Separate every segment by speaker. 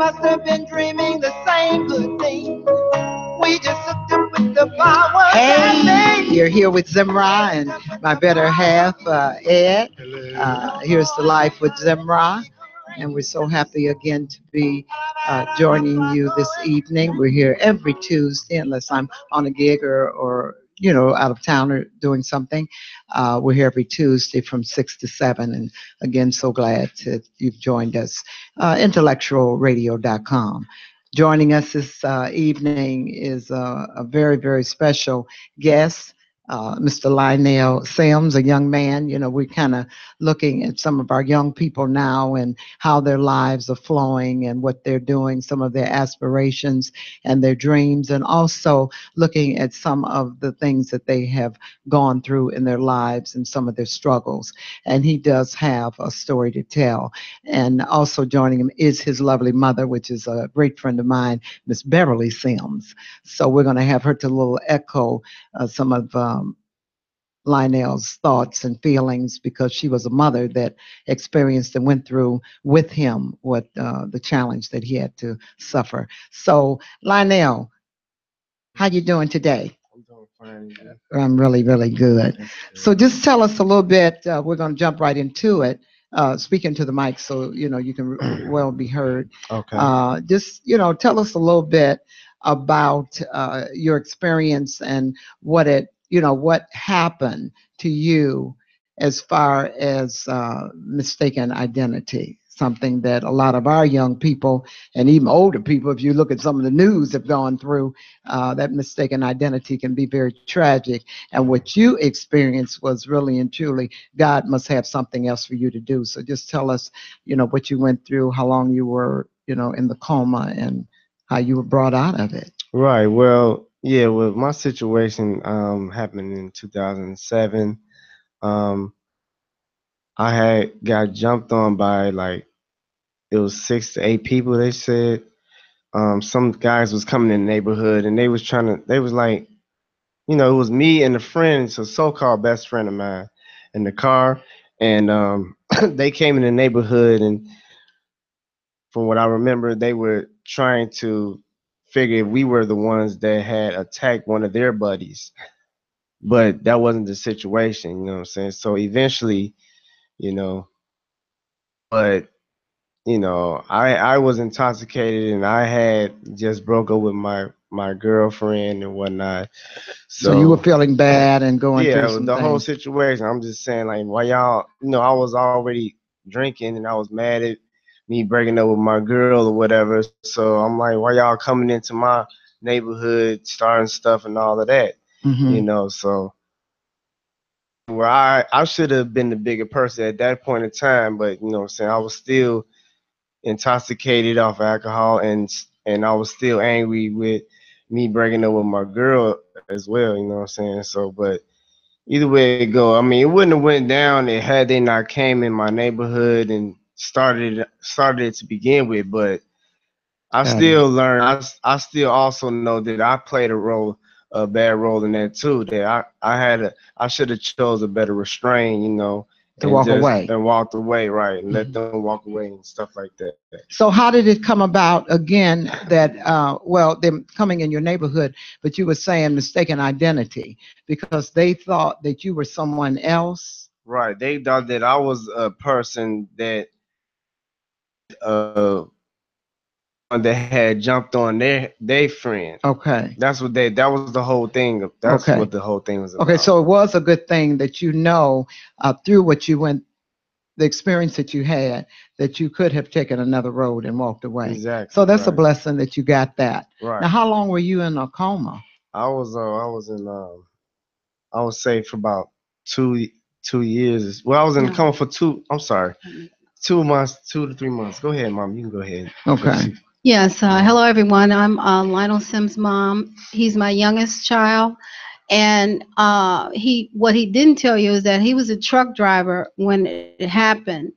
Speaker 1: must have been dreaming the same good thing. We just hooked up with the power. Hey, you're here with Zemrah and my better half, Ed. Here's the life with Zemrah. And we're so happy again to be joining you this evening. We're here every Tuesday, unless I'm on a gig or out of town or doing something. We're here every Tuesday from 6 to 7. And again, so glad that you've joined us. IntellectualRadio.com. Joining us this evening is a very, very special guest. Mr. Lionel Sims, a young man. We're kind of looking at some of our young people now and how their lives are flowing and what they're doing, some of their aspirations and their dreams, and also looking at some of the things that they have gone through in their lives and some of their struggles. And he does have a story to tell. And also joining him is his lovely mother, which is a great friend of mine, Miss Beverly Sims. So we're going to have her to little echo some of Lionel's thoughts and feelings, because she was a mother that experienced and went through with him what the challenge that he had to suffer. So, Lionel, how you doing today?
Speaker 2: I'm doing fine.
Speaker 1: I'm really, really good. So just tell us a little bit. We're going to jump right into it. Speaking to the mic so you can well be heard.
Speaker 2: Okay.
Speaker 1: Just tell us a little bit about your experience and what what happened to you as far as mistaken identity. Something that a lot of our young people and even older people, if you look at some of the news, have gone through. That mistaken identity can be very tragic. And what you experienced was really and truly, God must have something else for you to do. So just tell us, what you went through, how long you were, in the coma, and how you were brought out of it.
Speaker 2: Right. Well, yeah. Well, my situation happened in 2007. Um, I had got jumped on by it was 6 to 8 people. They said some guys was coming in the neighborhood and they was They was like, it was me and a friend, it's a so-called best friend of mine, in the car, and they came in the neighborhood, and from what I remember, they were trying to figure if we were the ones that had attacked one of their buddies. But that wasn't the situation, you know what I'm saying? So eventually, you know, but I was intoxicated and I had just broke up with my girlfriend and whatnot.
Speaker 1: So you were
Speaker 2: So
Speaker 1: feeling bad and going through
Speaker 2: yeah,
Speaker 1: some
Speaker 2: the whole
Speaker 1: things.
Speaker 2: situation. I'm just saying, like, why y'all? I was already drinking and I was mad at me breaking up with my girl or whatever. So I'm like, why y'all coming into my neighborhood, starting stuff and all of that?
Speaker 1: Hmm.
Speaker 2: So where I should have been the bigger person at that point in time, but what I'm saying, I was still intoxicated off alcohol and I was still angry with me breaking up with my girl as well. You know what I'm saying? So, but either way it go, I mean, it wouldn't have went down had they not came in my neighborhood and started it to begin with. But I
Speaker 1: Got it.
Speaker 2: still learned. I still also know that I played a bad role in that too. That I should have chose a better restraint,
Speaker 1: To
Speaker 2: and
Speaker 1: walk
Speaker 2: just
Speaker 1: away.
Speaker 2: and walked away, right, and let
Speaker 1: Mhm.
Speaker 2: them walk away and stuff like that.
Speaker 1: So how did it come about again that, well, them coming in your neighborhood, but you were saying mistaken identity because they thought that you were someone else?
Speaker 2: Right, they thought that I was a person uh that had jumped on their friend.
Speaker 1: Okay.
Speaker 2: That was the whole thing. That's what
Speaker 1: Okay.
Speaker 2: the whole thing was
Speaker 1: Okay.
Speaker 2: about.
Speaker 1: So it was a good thing that through what you went, the experience that you had, that you could have taken another road and walked away.
Speaker 2: Exactly.
Speaker 1: So that's a
Speaker 2: Right.
Speaker 1: blessing that you got that. Now,
Speaker 2: Right.
Speaker 1: how long were you in a coma?
Speaker 2: I was in I would say for about 2 years. Well, I was in coma for two. I'm sorry, 2 months, 2 to 3 months. Go ahead, mom. You can go ahead.
Speaker 1: Okay.
Speaker 3: Yes, hello everyone. I'm Lionel Sims' mom. He's my youngest child, and what he didn't tell you is that he was a truck driver when it happened.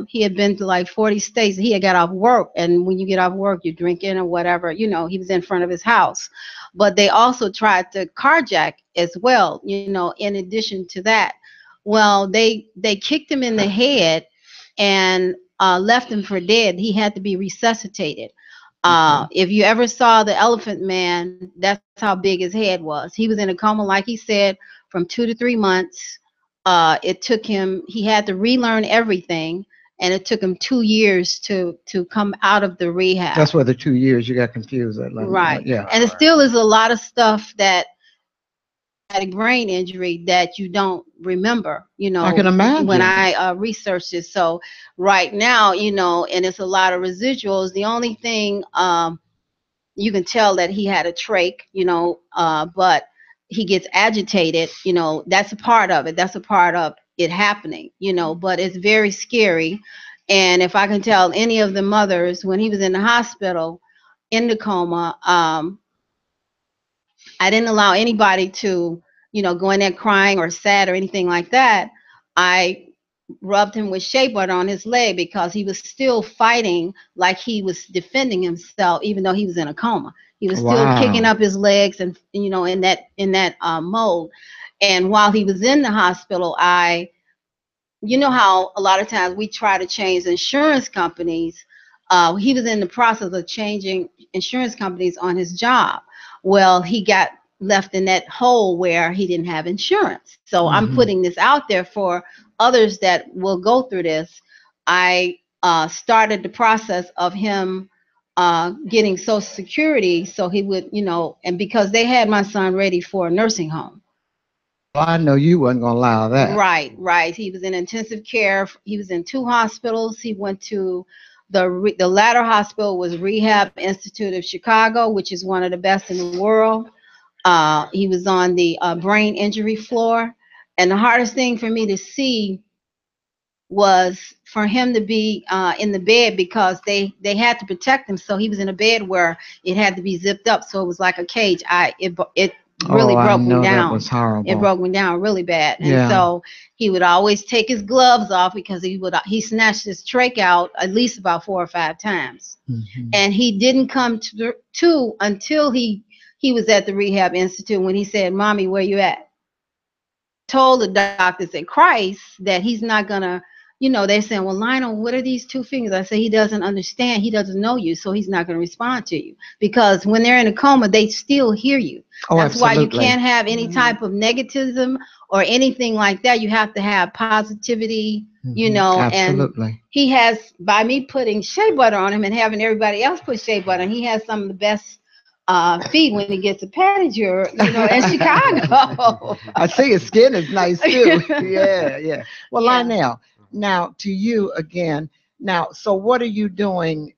Speaker 3: He had been to like 40 states. He had got off work, and when you get off work, you're drinking or whatever. He was in front of his house, but they also tried to carjack as well. In addition to that, well, they kicked him in the head, and left him for dead. He had to be resuscitated.
Speaker 1: Okay.
Speaker 3: If you ever saw the Elephant Man, that's how big his head was. He was in a coma, like he said, from 2 to 3 months. It took him. He had to relearn everything, and it took him 2 years to come out of the rehab.
Speaker 1: That's where the 2 years you got confused at.
Speaker 3: Right.
Speaker 1: Yeah.
Speaker 3: And it still is a lot of stuff that traumatic brain injury that you don't remember,
Speaker 1: I can
Speaker 3: when
Speaker 1: imagine.
Speaker 3: I researched it. So right now, and it's a lot of residuals. The only thing you can tell that he had a trach, but he gets agitated, that's a part of it. That's a part of it happening, but it's very scary. And if I can tell any of the mothers, when he was in the hospital in the coma, I didn't allow anybody to, go in there crying or sad or anything like that. I rubbed him with shea butter on his leg because he was still fighting like he was defending himself, even though he was in a coma. He was still kicking
Speaker 1: Wow.
Speaker 3: up his legs and, in that mode. And while he was in the hospital, you know how a lot of times we try to change insurance companies. He was in the process of changing insurance companies on his job. Well, he got left in that hole where he didn't have insurance. So I'm
Speaker 1: Hmm.
Speaker 3: putting this out there for others that will go through this. I started the process of him getting Social Security so he would, and because they had my son ready for a nursing home.
Speaker 1: Well, I know you wasn't gonna allow that.
Speaker 3: Right, right. He was in intensive care. He was in 2 hospitals. He went to the latter hospital was Rehab Institute of Chicago, which is one of the best in the world. He was on the brain injury floor, and the hardest thing for me to see was for him to be in the bed because they had to protect him. So he was in a bed where it had to be zipped up, so it was like a cage. It
Speaker 1: Oh,
Speaker 3: really
Speaker 1: I
Speaker 3: broke me
Speaker 1: know that was
Speaker 3: down. It
Speaker 1: horrible.
Speaker 3: broke me down really bad. And
Speaker 1: Yeah.
Speaker 3: so he would always take his gloves off because he snatched his trach out at least about 4 or 5 times.
Speaker 1: Hmm.
Speaker 3: And he didn't come to until he was at the Rehab Institute when he said, "Mommy, where you at?" Told the doctors at Christ that he's not gonna, they're saying, "Well, Lionel, what are these 2 fingers?" I say, "He doesn't understand. He doesn't know you, so he's not gonna respond to you because when they're in a coma, they still hear you.
Speaker 1: Oh,
Speaker 3: That's why you
Speaker 1: absolutely.
Speaker 3: can't have any type of negativism or anything like that. You have to have positivity, and
Speaker 1: Absolutely.
Speaker 3: he has, by me putting shea butter on him and having everybody else put shea butter, he has some of the best feet when he gets a pedicure, in Chicago.
Speaker 1: I see his skin is nice too. Yeah, yeah. Well,
Speaker 3: Yeah.
Speaker 1: Lionel, now to you again. Now, so what are you doing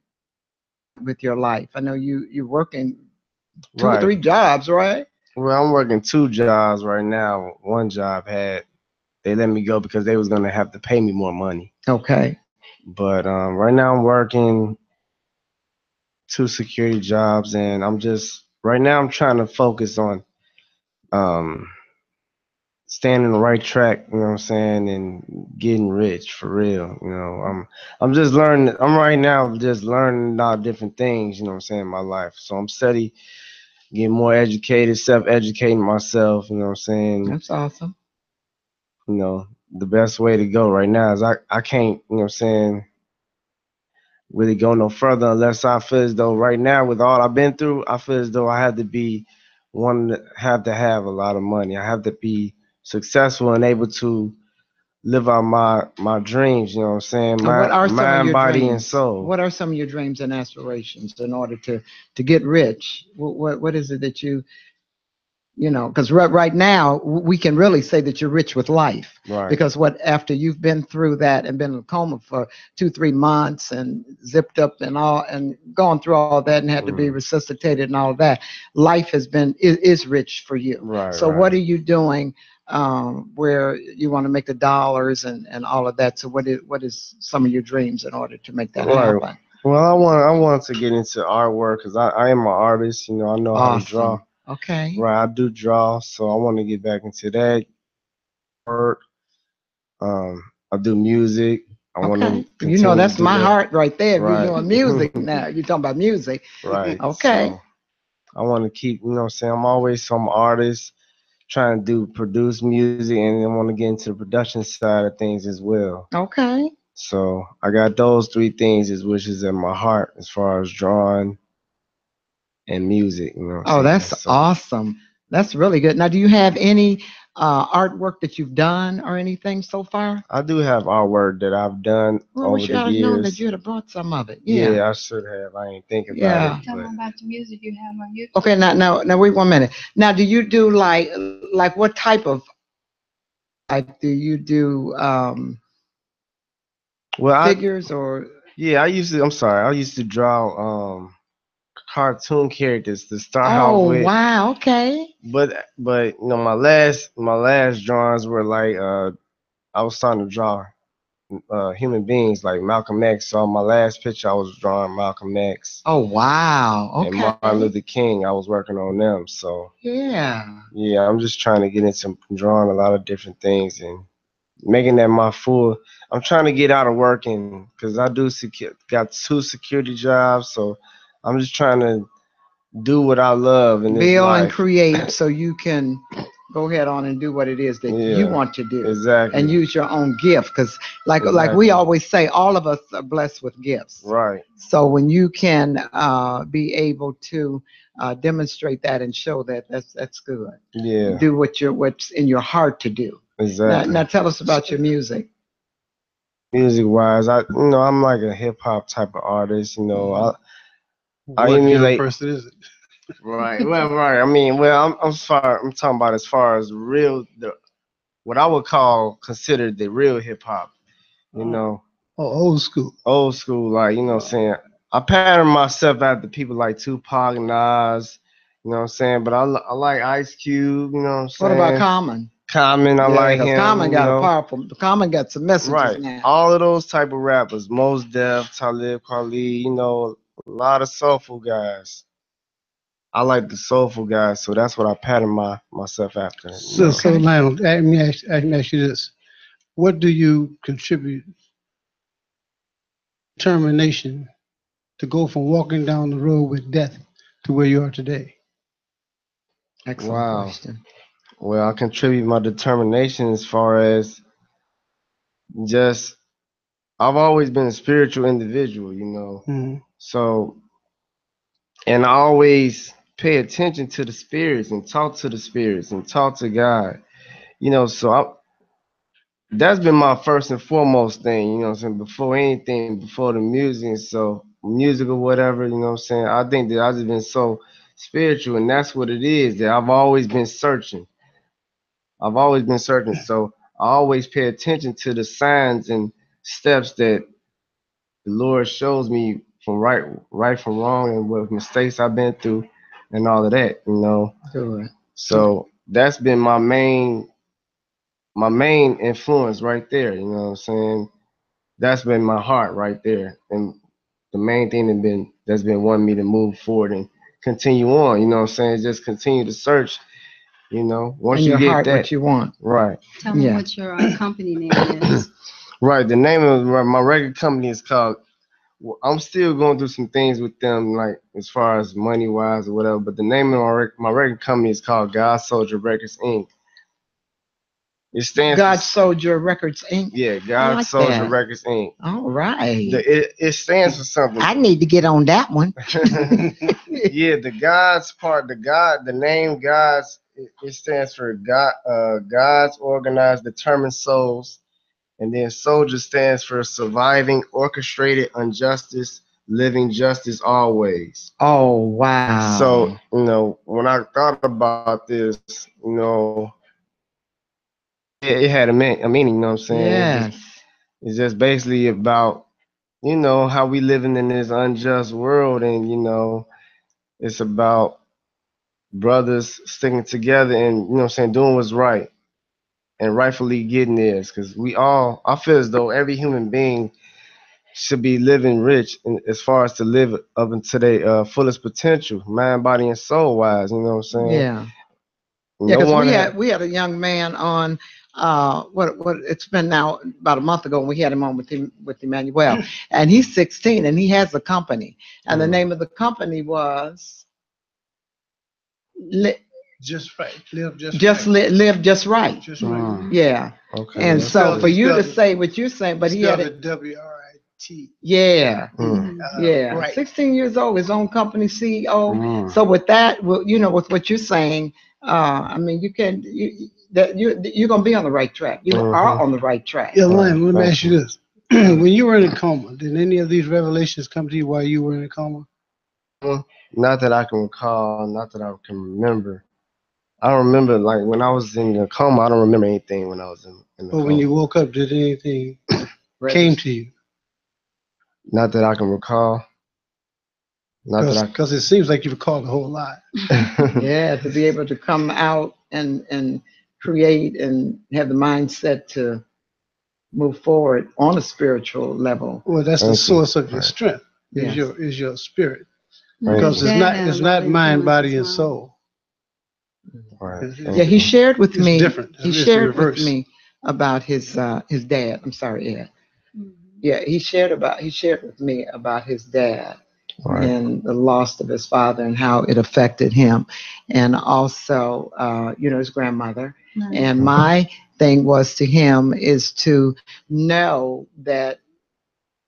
Speaker 1: with your life? I know you're working two or
Speaker 2: Right.
Speaker 1: three jobs, right?
Speaker 2: Well, I'm working 2 jobs right now. One job they let me go because they was gonna have to pay me more money.
Speaker 1: Okay.
Speaker 2: But right now I'm working 2 security jobs, and I'm just right now I'm trying to focus on um staying on the right track. You know what I'm saying, and getting rich for real. I'm just learning. I'm right now just learning about different things. You know what I'm saying in my life. So I'm steady getting more educated, self-educating myself. You know what I'm saying.
Speaker 1: That's awesome.
Speaker 2: The best way to go right now is I can't, you know what I'm saying, really go no further unless I feel as though right now with all I've been through, I feel as though I have to be one that have to have a lot of money. I have to be successful and able to live out my dreams, you know what I'm saying?
Speaker 1: And what are some of
Speaker 2: Mind,
Speaker 1: your
Speaker 2: body and
Speaker 1: dreams?
Speaker 2: soul.
Speaker 1: What are some of your dreams and aspirations in order to get rich? What is it that because right now we can really say that you're rich with life
Speaker 2: Right.
Speaker 1: because what after you've been through that and been in a coma for 2 3 months and zipped up and all and gone through all that and had to be
Speaker 2: Mm.
Speaker 1: resuscitated and all of that, life is rich for you.
Speaker 2: Right,
Speaker 1: So what
Speaker 2: right.
Speaker 1: are you doing where you want to make the dollars and all of that? So what is some of your dreams in order to make that
Speaker 2: Right.
Speaker 1: happen?
Speaker 2: Well, I want to get into artwork because I am an artist. I know how to draw.
Speaker 1: Awesome. Okay.
Speaker 2: Right, I do draw, so I want to get back into that. Art. I do music. I want
Speaker 1: Okay.
Speaker 2: to continue to
Speaker 1: That's
Speaker 2: do
Speaker 1: my
Speaker 2: that.
Speaker 1: heart right there. If you're
Speaker 2: Right.
Speaker 1: doing music now, you're talking about music.
Speaker 2: Right.
Speaker 1: Okay.
Speaker 2: So I want to keep, what I'm saying, I'm always some artist trying to produce music, and I want to get into the production side of things as well.
Speaker 1: Okay.
Speaker 2: So I got those three things which is in my heart as far as drawing and music. You know what
Speaker 1: Oh,
Speaker 2: I'm saying?
Speaker 1: that's
Speaker 2: So
Speaker 1: awesome. That's really good. Now, do you have any artwork that you've done or anything so far?
Speaker 2: I do have artwork that I've done
Speaker 1: Well, we
Speaker 2: over
Speaker 1: should
Speaker 2: the
Speaker 1: have known that
Speaker 2: years.
Speaker 1: you'd have brought some of it. Yeah,
Speaker 2: Yeah, I should have. I ain't think about it,
Speaker 1: yeah.
Speaker 3: Tell
Speaker 2: but
Speaker 3: them about the music you have on YouTube.
Speaker 1: Okay, now, wait 1 minute. Now, do you do like what type of like do you do
Speaker 2: well,
Speaker 1: figures or?
Speaker 2: I used to. I'm sorry, I used to draw cartoon characters to start off
Speaker 1: Oh,
Speaker 2: with,
Speaker 1: wow. Okay.
Speaker 2: but my last drawings were like I was starting to draw human beings like Malcolm X. So my last picture I was drawing Malcolm X
Speaker 1: Oh, wow.
Speaker 2: and Martin
Speaker 1: Okay.
Speaker 2: Luther King. I was working on them. So
Speaker 1: Yeah.
Speaker 2: yeah, I'm just trying to get into drawing a lot of different things and making that my full. I'm trying to get out of working because I do got two security jobs. So I'm just trying to do what I love in this
Speaker 1: Build and
Speaker 2: life.
Speaker 1: create so you can go ahead on and do what it is that you
Speaker 2: Yeah,
Speaker 1: want to do and
Speaker 2: exactly,
Speaker 1: use your own gift because like we
Speaker 2: exactly,
Speaker 1: always say all of us are blessed with gifts,
Speaker 2: right.
Speaker 1: so when you can be able to demonstrate that and show that, that's good.
Speaker 2: Yeah,
Speaker 1: Do what's in your heart to do. Now
Speaker 2: exactly.
Speaker 1: tell us about your music.
Speaker 2: Music wise, I'm like a hip hop type of artist. I
Speaker 4: What young
Speaker 2: emulate.
Speaker 4: person is it?
Speaker 2: Right. Well, right. I mean, well, I'm talking about as far as what I would call considered the real hip hop. You
Speaker 4: Oh,
Speaker 2: know,
Speaker 4: oh, old school.
Speaker 2: old school, like what I'm saying. I pattern myself after people like Tupac, Nas. You know what I'm saying. But I like Ice Cube. You know what I'm
Speaker 1: What about
Speaker 2: saying.
Speaker 1: Common?
Speaker 2: Common, I
Speaker 1: Yeah,
Speaker 2: like
Speaker 1: because
Speaker 2: him.
Speaker 1: Common got a powerful, Common got some messages
Speaker 2: Right.
Speaker 1: now.
Speaker 2: All of those type of rappers, Mos Def, Talib Kweli, a lot of soulful guys. I like the soulful guys, so that's what I pattern myself after.
Speaker 4: So
Speaker 1: Okay.
Speaker 4: Lionel, let me ask you this: what do you contribute determination to go from walking down the road with death to where you are today?
Speaker 1: Excellent
Speaker 2: Wow.
Speaker 1: question.
Speaker 2: Well, I contribute my determination as far as just I've always been a spiritual individual.
Speaker 4: Hmm.
Speaker 2: So and I always pay attention to the spirits and talk to the spirits and talk to God. So that's been my first and foremost thing, what I'm saying, before anything, before the music, so music or whatever, what I'm saying. I think that I've just been so spiritual, and that's what it is, that I've always been searching. I've always been searching. So I always pay attention to the signs and steps that the Lord shows me from right from wrong and what mistakes I've been through and all of that.
Speaker 1: Good.
Speaker 2: So that's been my main influence right there, you know what I'm saying? That's been my heart right there, and the main thing that's been wanting me to move forward and continue on. You know what I'm saying? Just continue to search. Once
Speaker 1: In
Speaker 2: you
Speaker 1: your
Speaker 2: get
Speaker 1: heart,
Speaker 2: that
Speaker 1: what you want.
Speaker 2: right,
Speaker 3: Tell them
Speaker 1: Yeah.
Speaker 3: what your company name is.
Speaker 2: right. The name of my record company is called. I'm still going through some things with them, like as far as money wise or whatever. But the name of my record company is called God Soldier Records Inc. It stands for
Speaker 1: God Soldier Records Inc.
Speaker 2: yeah,
Speaker 1: I
Speaker 2: God
Speaker 1: like
Speaker 2: Soldier
Speaker 1: that.
Speaker 2: Records Inc.
Speaker 1: All right.
Speaker 2: It stands for something.
Speaker 1: I need to get on that one.
Speaker 2: Yeah, the God's part, the name God's, it stands for God, God's organized, determined souls, and then soldier stands for surviving, orchestrated injustice, living justice always.
Speaker 1: Oh,
Speaker 2: So,
Speaker 1: wow.
Speaker 2: when I thought about this, it had a meaning. You know what I'm saying?
Speaker 1: Yes.
Speaker 2: It's just basically about how we living in this unjust world, and it's about brothers sticking together and what I'm saying, doing what's right and rightfully getting theirs, because I feel as though every human being should be living rich as far as to live up into their fullest potential, mind, body, and soul wise. You know what I'm saying?
Speaker 1: Yeah. Yeah,
Speaker 2: No
Speaker 1: because
Speaker 2: one
Speaker 1: we had a young man on what it's been now about a month ago, and we had him on with Emmanuel, and he's 16 and he has a company, and the
Speaker 2: Mm,
Speaker 1: name of the company was Li-
Speaker 4: Just right. Live just
Speaker 1: just
Speaker 4: right.
Speaker 1: live just right.
Speaker 4: Just right.
Speaker 1: Yeah.
Speaker 2: Okay.
Speaker 1: And
Speaker 2: that's
Speaker 1: so
Speaker 2: good.
Speaker 1: for you to
Speaker 4: spelled it-
Speaker 1: say what you're saying, but he had
Speaker 4: Spelled
Speaker 1: it.
Speaker 4: it W-R-I-T.
Speaker 1: Yeah. Yeah.
Speaker 4: Right.
Speaker 1: 16 years old, his own company CEO. So with that, with what you're saying, I mean, you're gonna be on the right track. You are on the right track.
Speaker 4: Yeah, Lionel, let me
Speaker 2: Thank
Speaker 4: ask you this. When you were in a coma, did any of these revelations come to you while you were in a coma?
Speaker 2: Not that I can recall, not that I can remember. I don't remember, like, when I was in the coma, I don't remember anything when I was in the
Speaker 4: Or
Speaker 2: coma.
Speaker 4: when you woke up, did anything came to you?
Speaker 2: Not that I can recall. Not that
Speaker 4: Because it seems like you recalled a whole lot.
Speaker 1: Yeah, to be able to come out and create and have the mindset to move forward on a spiritual level.
Speaker 4: Well, that's the
Speaker 2: Thank you.
Speaker 4: source of your
Speaker 2: Right.
Speaker 4: strength.
Speaker 1: Yes.
Speaker 4: Is your spirit.
Speaker 2: Thank
Speaker 4: Because
Speaker 2: you.
Speaker 4: it's not mind, body, and soul.
Speaker 2: Right.
Speaker 4: It's-
Speaker 1: Yeah, he shared with
Speaker 4: It's
Speaker 1: me.
Speaker 4: different.
Speaker 1: He
Speaker 4: It's the
Speaker 1: shared with
Speaker 4: reverse.
Speaker 1: me about his dad. I'm sorry, Ed. Yeah, he shared with me about his dad
Speaker 2: Right.
Speaker 1: and the loss of his father and how it affected him, and also his grandmother. And my thing was to him is to know that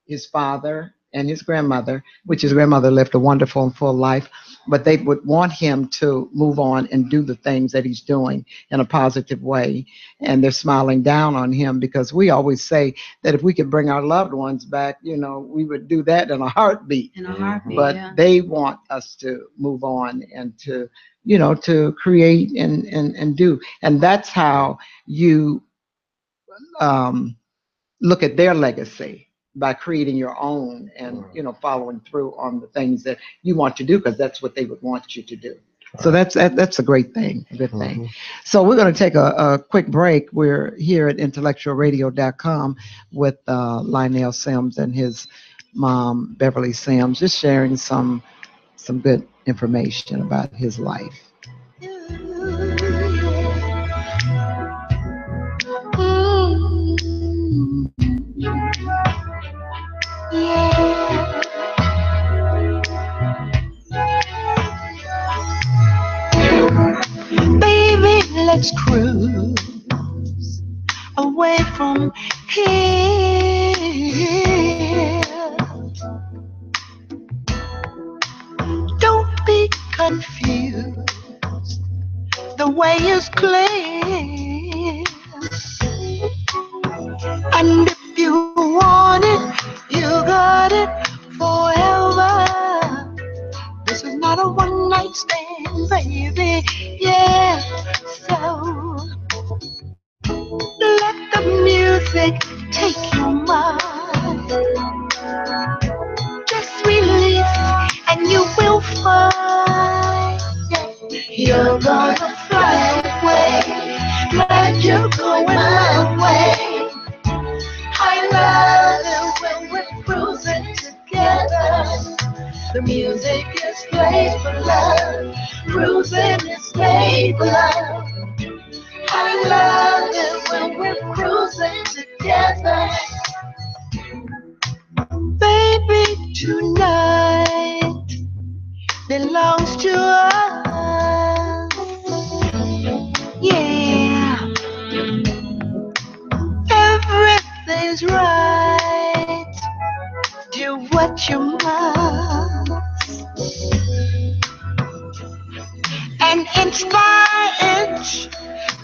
Speaker 1: his father and his grandmother, which his grandmother lived a wonderful and full life, but they would want him to move on and do the things that he's doing in a positive way. And they're smiling down on him because we always say that if we could bring our loved ones back, we would do that in a heartbeat.
Speaker 3: In a heartbeat,
Speaker 1: But
Speaker 3: yeah.
Speaker 1: they want us to move on and to create and do. And that's how you look at their legacy, by creating your own and following through on the things that you want to do, because that's what they would want you to do. So that's a great thing, a good thing. So we're going to take a quick break. We're here at IntellectualRadio.com with Lionel Sims and his mom, Beverly Sims, just sharing some good information about his life.
Speaker 5: Baby, let's cruise away from here. Don't be confused, the way is clear. And if you want it, you got it forever. This is not a one night stand, baby. Yeah, so let the music take your mind. Just release and you will find you're gonna fly away like you're going my way. I love it when we're cruising together. The music is played for love. Cruising is made for love. I love it when we're cruising together. Baby, tonight belongs to us. Yeah, everything's right. Do what you must. And inch by inch,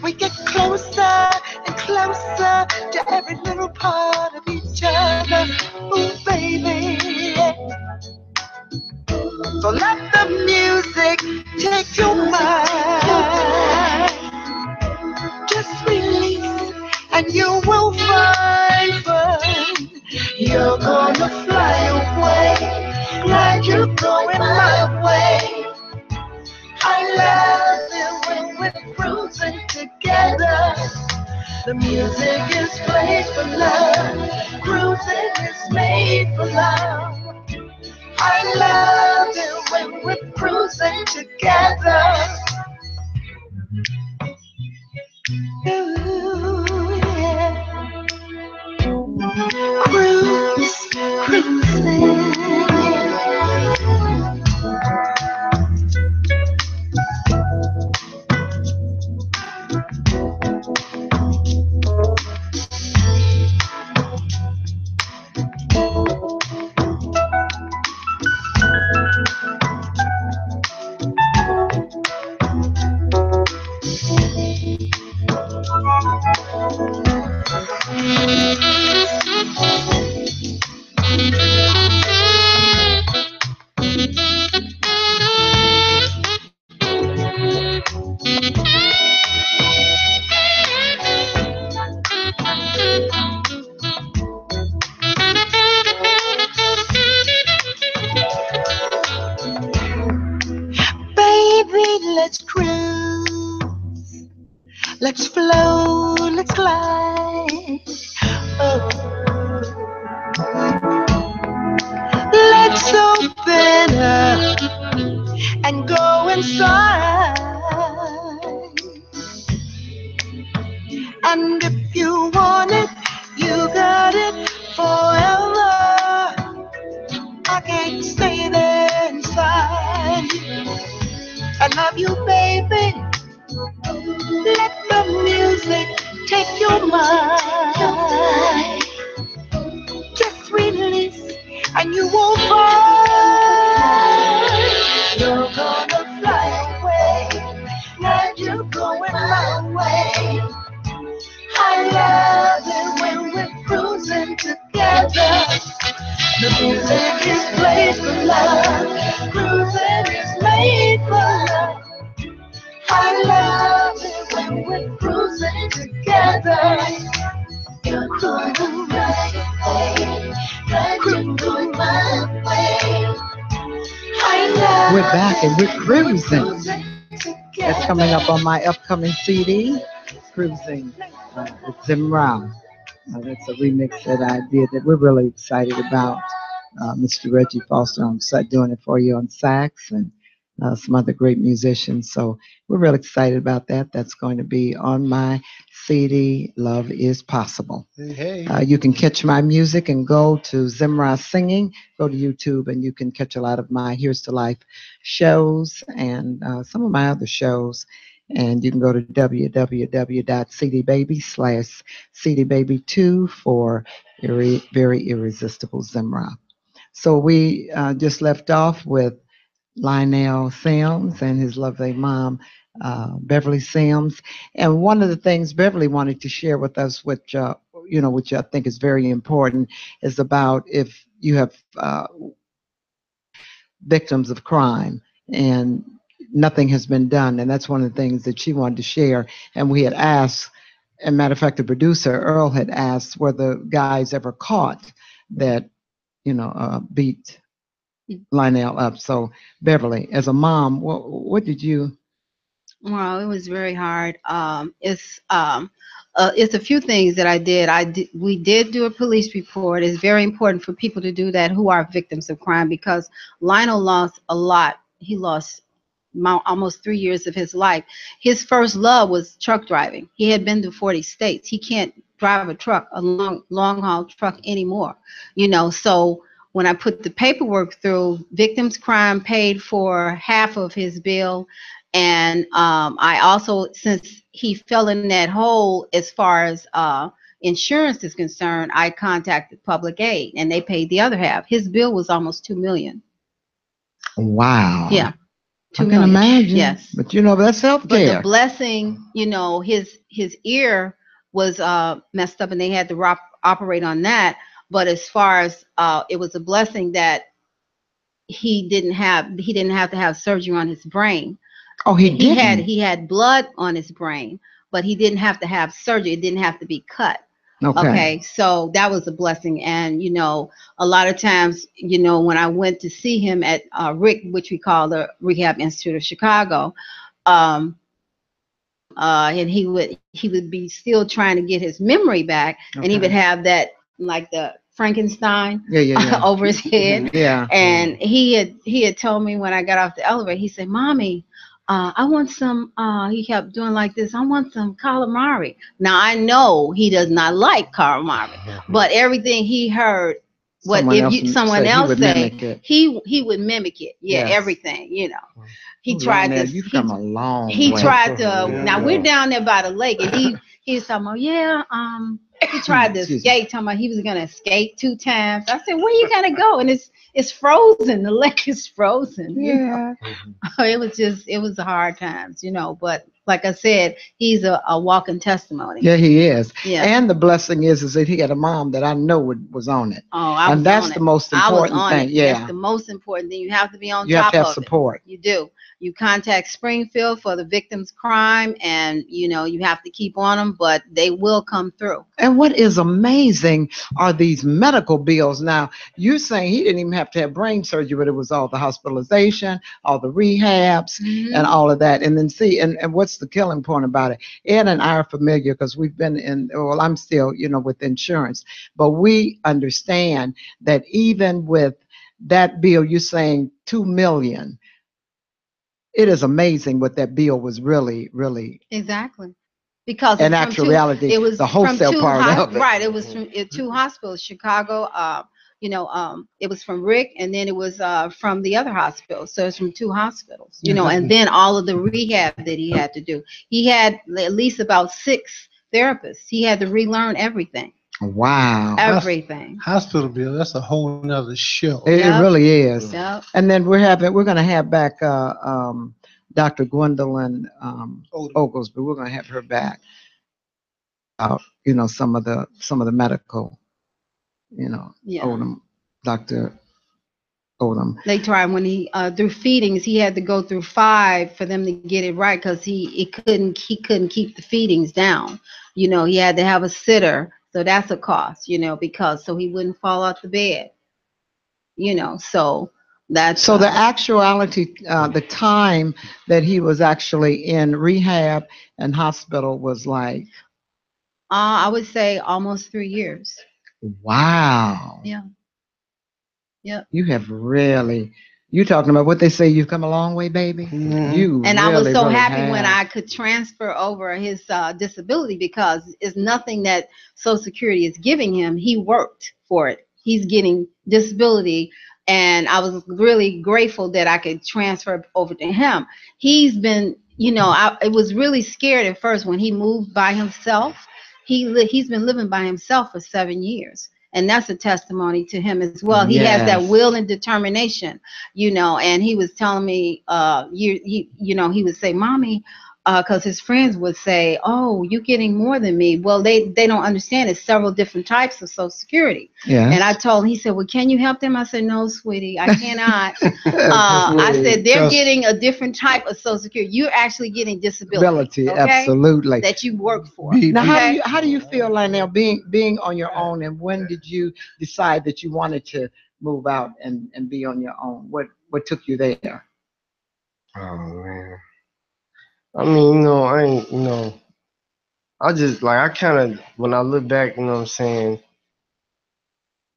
Speaker 5: we get closer and closer to every little part of each other. Ooh, baby. So let the music take your mind. Just release and you will find fun. You're gonna fly away like you're going my way. I love it when we're cruising together. The music is played for love. Cruising is made for love. I love it when we're cruising together. Ooh, yeah. Cruising. Baby, let's cruise. Let's flow, let's glide. Oh, let's open up and go inside. And if you want it, you got it forever. I can't stay there inside. I love you, baby. Let the music take your mind. Just release and you won't find. You're gonna fly away. Now you're going my way. I love it when we're cruising together. The music is played for love. Cruising is made for love. I love it when we're cruising together. You're going right way, but you're going my way. I love
Speaker 1: We're back and we're cruising.
Speaker 5: together.
Speaker 1: That's coming up on my upcoming CD, Cruising with Zemrah. That's a remix that I did that we're really excited about. Mr. Reggie Foster on doing it for you on sax and some other great musicians. So we're really excited about that. That's going to be on my CD, Love is Possible.
Speaker 4: Hey.
Speaker 1: You can catch my music and go to Zemrah Singing. Go to YouTube and you can catch a lot of my Here's to Life shows and some of my other shows. And you can go to www.cdbaby/cdbaby2 for very irresistible Zemrah. So we just left off with Lionel Sims and his lovely mom, Beverly Sims. And one of the things Beverly wanted to share with us, which which I think is very important, is about if you have victims of crime and nothing has been done. And that's one of the things that she wanted to share. And we had asked, and matter of fact, the producer, Earl, had asked were the guys ever caught that, beat Lionel up. So, Beverly, as a mom, what did you?
Speaker 3: Well, it was very hard. It's a few things that I did. We did do a police report. It's very important for people to do that who are victims of crime because Lionel lost a lot. He lost almost 3 years of his life. His first love was truck driving. He had been to 40 states. He can't drive a long haul truck anymore. So when I put the paperwork through, Victims Crime paid for half of his bill. And I also, since he fell in that hole as far as insurance is concerned, I contacted Public Aid and they paid the other half. His bill was almost $2 million.
Speaker 1: Wow.
Speaker 3: Yeah.
Speaker 1: I can imagine.
Speaker 3: Yes.
Speaker 1: But that's health
Speaker 3: But
Speaker 1: care.
Speaker 3: the blessing, his ear was messed up and they had to operate on that. But as far as it was a blessing that he didn't have to have surgery on his brain.
Speaker 1: Oh, he
Speaker 3: had blood on his brain, but he didn't have to have surgery. It didn't have to be cut. Okay. So that was a blessing. And, a lot of times, when I went to see him at RIC, which we call the Rehab Institute of Chicago, and he would be still trying to get his memory back. Okay. And he would have that, like the Frankenstein over his head.
Speaker 1: Yeah.
Speaker 3: And he had told me when I got off the elevator, he said, "Mommy, I want some," he kept doing like this, "I want some calamari." Now, I know he does not like calamari, but everything he heard, someone else say, he would mimic it. Yeah, yes. Everything, He tried this.
Speaker 1: You've come a long way.
Speaker 3: He tried to, now we're down there by the lake, and he was talking about, he tried to skate, talking about he was going to skate 2 times. I said, "Where you going to go?" And it's frozen. The lake is frozen.
Speaker 1: Yeah.
Speaker 3: It was hard times, but like I said, he's a walking testimony.
Speaker 1: Yeah, he is.
Speaker 3: Yeah.
Speaker 1: And the blessing is that he had a mom that I know was on it.
Speaker 3: Oh, I
Speaker 1: And
Speaker 3: was
Speaker 1: that's
Speaker 3: on
Speaker 1: the
Speaker 3: it.
Speaker 1: most
Speaker 3: I was
Speaker 1: important
Speaker 3: on
Speaker 1: thing.
Speaker 3: it. That's
Speaker 1: Yeah.
Speaker 3: the most important thing. You have to be on
Speaker 1: You have
Speaker 3: top
Speaker 1: to have
Speaker 3: of it.
Speaker 1: support.
Speaker 3: You do. You contact Springfield for the victim's crime, and you have to keep on them, but they will come through.
Speaker 1: And what is amazing are these medical bills. Now, you're saying he didn't even have to have brain surgery, but it was all the hospitalization, all the rehabs, and
Speaker 3: Hmm.
Speaker 1: all of that. And then see, and what's the killing point about it? Ed and I are familiar because we've been well, I'm still, with insurance, but we understand that even with that bill, you're saying 2 million. It is amazing what that bill was really, really,
Speaker 3: Exactly. Because
Speaker 1: in
Speaker 3: it's from two.
Speaker 1: actuality,
Speaker 3: It was
Speaker 1: the
Speaker 3: from
Speaker 1: wholesale
Speaker 3: two
Speaker 1: part of it.
Speaker 3: right. It was from two hospitals, Chicago. It was from Rick, and then it was from the other hospital. So it's from two hospitals. And then all of the rehab that he had to do. He had at least about 6 therapists. He had to relearn everything.
Speaker 1: Wow.
Speaker 3: Everything.
Speaker 4: Hospital bill, that's a whole nother show.
Speaker 1: It
Speaker 3: Yep.
Speaker 1: really is.
Speaker 3: Yep.
Speaker 1: And then we're going to have back Dr. Gwendolyn Ogles, but we're going to have her back. Some of the medical,
Speaker 3: Yeah.
Speaker 1: Odom, Dr. Odom.
Speaker 3: They tried when he through feedings, he had to go through 5 for them to get it right because he couldn't keep the feedings down. He had to have a sitter, so that's a cost. Because so he wouldn't fall off the bed. So that's
Speaker 1: So the actuality, the time that he was actually in rehab and hospital was like,
Speaker 3: I would say almost 3 years.
Speaker 1: wow.
Speaker 3: Yeah. Yep.
Speaker 1: You have really, you talking about what they say, you've come a long way, baby.
Speaker 4: Mhm.
Speaker 1: You
Speaker 3: And
Speaker 1: really,
Speaker 3: I was so
Speaker 1: really
Speaker 3: happy when
Speaker 1: have.
Speaker 3: I could transfer over his disability because it's nothing that Social Security is giving him. He worked for it. He's getting disability. And I was really grateful that I could transfer over to him. He's been, I was really scared at first when he moved by himself. He's been living by himself for 7 years. And that's a testimony to him as well. He has that
Speaker 1: Yes.
Speaker 3: will and determination, and he was telling me, he would say, "Mommy," because his friends would say, "Oh, you're getting more than me." Well, they don't understand. It's several different types of Social Security.
Speaker 1: Yes.
Speaker 3: And I told him, he said, "Well, can you help them?" I said, "No, sweetie, I cannot." I said, "They're getting a different type of Social Security. You're actually getting disability, okay?
Speaker 1: Absolutely.
Speaker 3: That you work for."
Speaker 1: Now,
Speaker 3: Okay?
Speaker 1: how do you feel, Lionel, being on your own, and when did you decide that you wanted to move out and be on your own? What took you there?
Speaker 2: Oh man. I mean, I ain't, I just like I kind of when I look back, what I'm saying,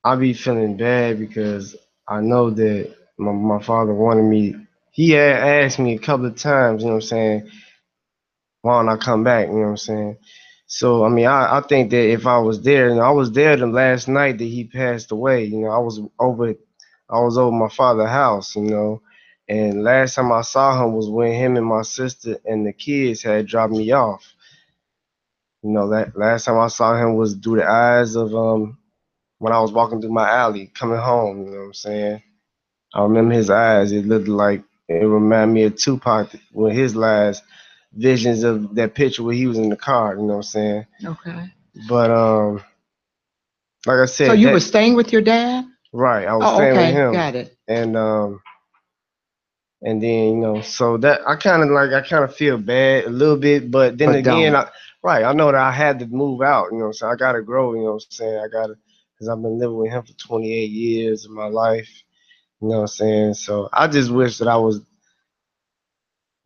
Speaker 2: I be feeling bad because I know that my father wanted me. He had asked me a couple of times, what I'm saying, why don't I come back, what I'm saying. So I mean, I think that if I was there, and I was there the last night that he passed away, I was over my father's house, and last time I saw him was when him and my sister and the kids had dropped me off. That last time I saw him was through the eyes of when I was walking through my alley coming home, you know what I'm saying? I remember his eyes. It looked like it reminded me of Tupac with his last visions of that picture where he was in the car, you know what I'm saying?
Speaker 1: Okay.
Speaker 2: But like I
Speaker 1: So
Speaker 2: said,
Speaker 1: you were staying with your dad?
Speaker 2: right, I was
Speaker 1: Oh,
Speaker 2: staying with
Speaker 1: okay,
Speaker 2: him.
Speaker 1: got it.
Speaker 2: And then, so that I kind of feel bad a little bit, but then
Speaker 1: But
Speaker 2: again,
Speaker 1: don't.
Speaker 2: I know that I had to move out, so I gotta grow, you know what I'm saying? Because I've been living with him for 28 years of my life, you know what I'm saying? So I just wish that I was,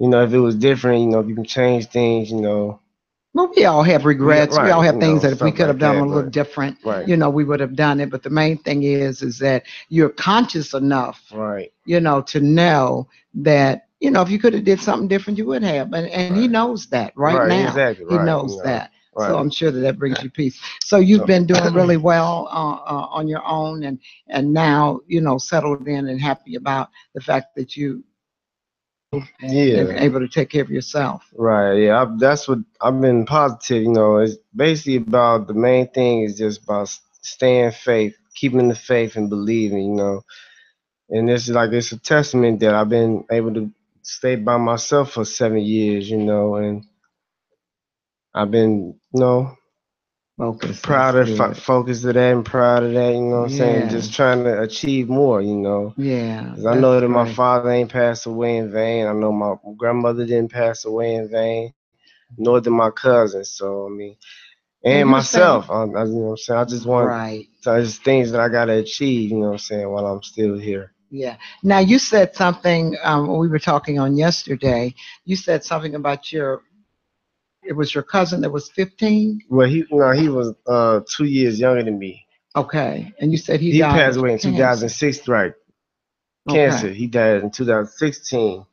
Speaker 2: if it was different, if you can change things,
Speaker 1: Well, we all have regrets. We all
Speaker 2: right,
Speaker 1: have things that if we
Speaker 2: stuff
Speaker 1: could have
Speaker 2: like
Speaker 1: done a
Speaker 2: that,
Speaker 1: little
Speaker 2: but
Speaker 1: different,
Speaker 2: right,
Speaker 1: we would have done it. But the main thing is that you're conscious enough,
Speaker 2: right,
Speaker 1: to know that, if you could have did something different, you would have. And he
Speaker 2: right,
Speaker 1: knows that right
Speaker 2: right,
Speaker 1: now.
Speaker 2: exactly,
Speaker 1: He
Speaker 2: right,
Speaker 1: knows that. So
Speaker 2: right.
Speaker 1: I'm sure that brings you peace. So you've
Speaker 2: So
Speaker 1: been doing really well on your own, and now, settled in and happy about the fact that you and
Speaker 2: yeah.
Speaker 1: able to take care of yourself.
Speaker 2: Right, yeah, that's what I've been positive. It's basically about the main thing is just about staying faith, keeping the faith and believing. And this is like it's a testament that I've been able to stayed by myself for 7 years, and I've been,
Speaker 1: Focus.
Speaker 2: proud
Speaker 1: That's
Speaker 2: of
Speaker 1: good.
Speaker 2: focused of that and proud of that, what I'm saying? Just
Speaker 1: Yes.
Speaker 2: trying to achieve more,
Speaker 1: Yeah.
Speaker 2: Because I know
Speaker 1: That's
Speaker 2: that my
Speaker 1: great.
Speaker 2: father ain't passed away in vain. I know my grandmother didn't pass away in vain, nor did my cousins. So, I mean,
Speaker 1: And
Speaker 2: and
Speaker 1: you're saying
Speaker 2: myself, you know what I'm saying? I just want
Speaker 1: right.
Speaker 2: just things that I got to achieve, you know what I'm saying, while I'm still here.
Speaker 1: Yeah. Now you said something when we were talking on yesterday. You said something about it was your cousin that was 15.
Speaker 2: Well, he was 2 years younger than me.
Speaker 1: Okay. And you said he
Speaker 2: He
Speaker 1: died
Speaker 2: passed
Speaker 1: of
Speaker 2: away in
Speaker 1: cancer.
Speaker 2: 2006, right? Cancer.
Speaker 1: Okay.
Speaker 2: He died in 2016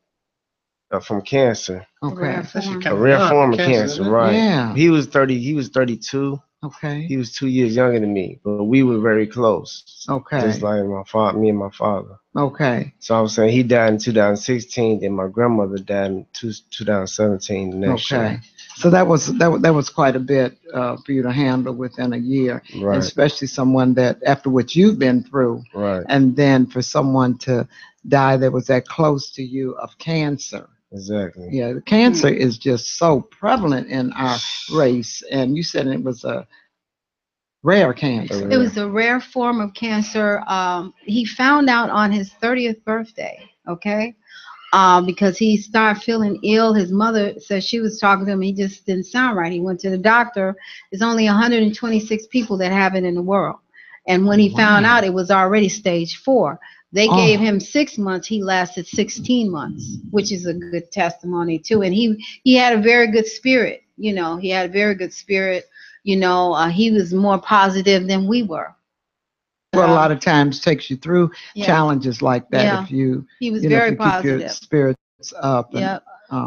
Speaker 2: from cancer,
Speaker 3: A rare
Speaker 1: Okay.
Speaker 4: That's actually
Speaker 3: form.
Speaker 2: a
Speaker 4: kind of
Speaker 2: rare
Speaker 4: young
Speaker 2: form of
Speaker 4: cancer,
Speaker 2: cancer,
Speaker 4: isn't it?
Speaker 2: right?
Speaker 1: Yeah.
Speaker 2: He was 30. He was 32.
Speaker 1: Okay.
Speaker 2: He was 2 years younger than me, but we were very close, just
Speaker 1: Okay.
Speaker 2: like me and my father.
Speaker 1: Okay.
Speaker 2: So I was saying he died in 2016, then my grandmother died in 2017, the next year.
Speaker 1: Okay. So that was quite a bit for you to handle within a year, and
Speaker 2: Right,
Speaker 1: especially someone that after what you've been through,
Speaker 2: right,
Speaker 1: and then for someone to die that was that close to you of cancer.
Speaker 2: exactly.
Speaker 1: Yeah, the cancer
Speaker 4: Hmm.
Speaker 1: is just so prevalent in our race, and you said it was a rare
Speaker 2: A
Speaker 1: cancer.
Speaker 3: It
Speaker 2: rare.
Speaker 3: was a rare form of cancer. He found out on his 30th birthday, okay? Because he started feeling ill. His mother said she was talking to him. He just didn't sound right. He went to the doctor. There's only 126 people that have it in the world. And when he found
Speaker 1: Wow.
Speaker 3: out, it was already stage 4. They gave
Speaker 1: Oh,
Speaker 3: him 6 months. He lasted 16 months, which is a good testimony too. And he had a very good spirit. He had a very good spirit. He was more positive than we were.
Speaker 1: well, a
Speaker 3: Uh,
Speaker 1: lot of times takes you through
Speaker 3: yeah,
Speaker 1: challenges like that
Speaker 3: yeah.
Speaker 1: if you,
Speaker 3: He was
Speaker 1: if
Speaker 3: very
Speaker 1: you keep your
Speaker 3: positive.
Speaker 1: spirits up and
Speaker 3: Yeah.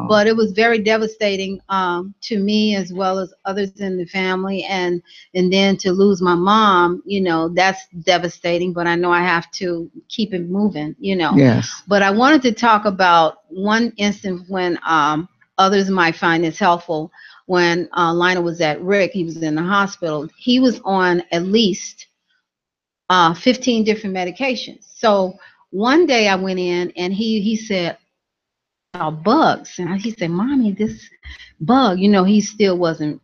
Speaker 3: But it was very devastating to me as well as others in the family, and then to lose my mom, that's devastating. But I know I have to keep it moving.
Speaker 1: yes.
Speaker 3: But I wanted to talk about one instance when others might find this helpful. When Lionel was at Rick, he was in the hospital. He was on at least 15 different medications. So one day I went in and he said, bugs. And he said, Mommy, this bug, he still wasn't.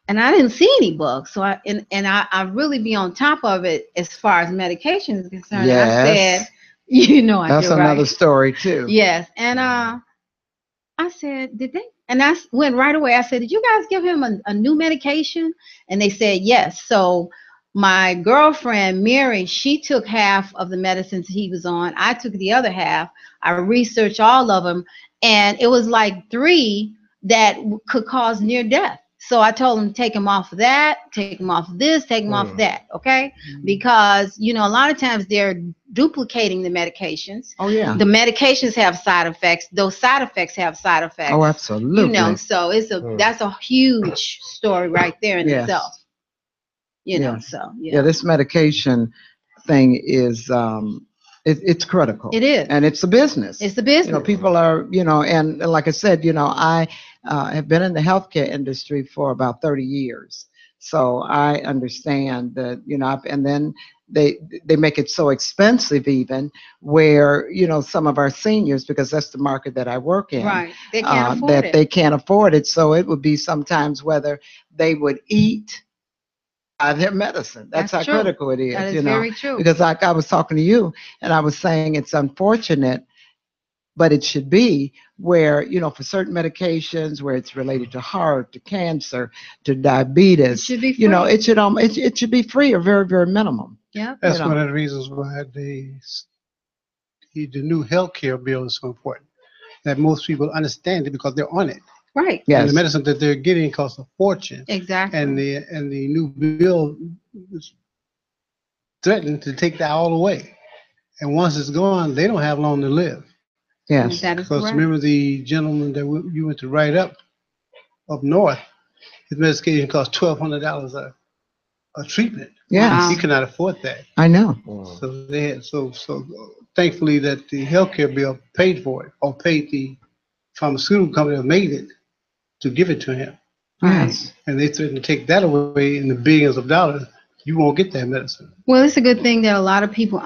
Speaker 3: And I didn't see any bugs. So I really be on top of it as far as medication is concerned. And I said,
Speaker 1: Yes.
Speaker 3: I
Speaker 1: That's
Speaker 3: do,
Speaker 1: another
Speaker 3: right?
Speaker 1: story too.
Speaker 3: Yes. And I said, did they? And I went right away. I said, did you guys give him a new medication? And they said, yes. So my girlfriend, Mary, she took half of the medicines he was on. I took the other half. I researched all of them. And it was like 3 that could cause near death. So I told him, take him off of that, take him off of this, take him off of that. Okay. Because, a lot of times they're duplicating the medications.
Speaker 1: Oh yeah.
Speaker 3: The medications have side effects. Those side effects have side effects.
Speaker 1: Oh, absolutely.
Speaker 3: So that's a huge story right there in
Speaker 1: Yes.
Speaker 3: itself.
Speaker 1: Yes.
Speaker 3: So
Speaker 1: Yeah, this medication thing is it's critical.
Speaker 3: It is.
Speaker 1: And it's a business.
Speaker 3: It's the business.
Speaker 1: People are, and like I said, I have been in the healthcare industry for about 30 years. So I understand that, and then they make it so expensive even where, some of our seniors, because that's the market that I work in,
Speaker 3: Right. They can't afford
Speaker 1: that
Speaker 3: it.
Speaker 1: they can't afford it. So it would be sometimes whether they would eat their medicine. That's how
Speaker 3: true.
Speaker 1: critical it is,
Speaker 3: That is very true.
Speaker 1: because like I was talking to you and I was saying it's unfortunate, but it should be where, for certain medications where it's related to heart, to cancer, to diabetes,
Speaker 3: It should be free.
Speaker 1: it should be free or very, very minimum.
Speaker 3: Yeah.
Speaker 4: That's one of the reasons why the new health care bill is so important. That most people understand it because they're on it.
Speaker 3: Right.
Speaker 1: Yes.
Speaker 4: And the medicine that they're getting costs a fortune.
Speaker 3: Exactly.
Speaker 4: And the new bill is threatened to take that all away. And once it's gone, they don't have long to live.
Speaker 1: Yes.
Speaker 3: That is
Speaker 4: Because
Speaker 3: correct.
Speaker 4: remember the gentleman that you went to write up north, his medication cost $1,200 a treatment.
Speaker 1: Yes.
Speaker 3: Wow.
Speaker 4: He could not afford that.
Speaker 1: I know.
Speaker 4: So they had so thankfully that the healthcare bill paid for it or paid the pharmaceutical company that made it to give it to him.
Speaker 1: Yes.
Speaker 4: And they threatened to take that away in the billions of dollars. You won't get that medicine.
Speaker 3: Well, it's a good thing that a lot of people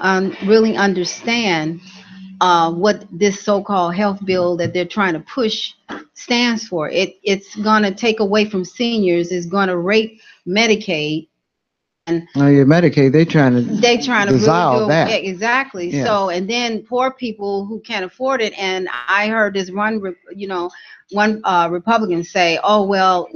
Speaker 3: really understand what this so-called health bill that they're trying to push stands for. It's going to take away from seniors. It's going to rape Medicaid.
Speaker 1: Oh, your Medicaid, they trying to dissolve
Speaker 3: really
Speaker 1: that.
Speaker 3: yeah, exactly.
Speaker 1: Yeah.
Speaker 3: So, and then poor people who can't afford it. And I heard this one Republican say, "Oh well,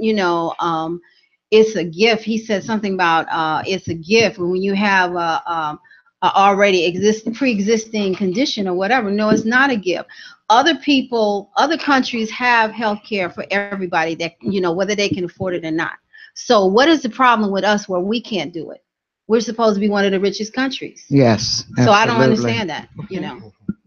Speaker 3: it's a gift." He said something about it's a gift when you have a already pre-existing condition or whatever. No, it's not a gift. Other countries have health care for everybody that whether they can afford it or not. So what is the problem with us where we can't do it? We're supposed to be one of the richest countries.
Speaker 1: Yes.
Speaker 3: So I don't
Speaker 1: absolutely.
Speaker 3: understand that.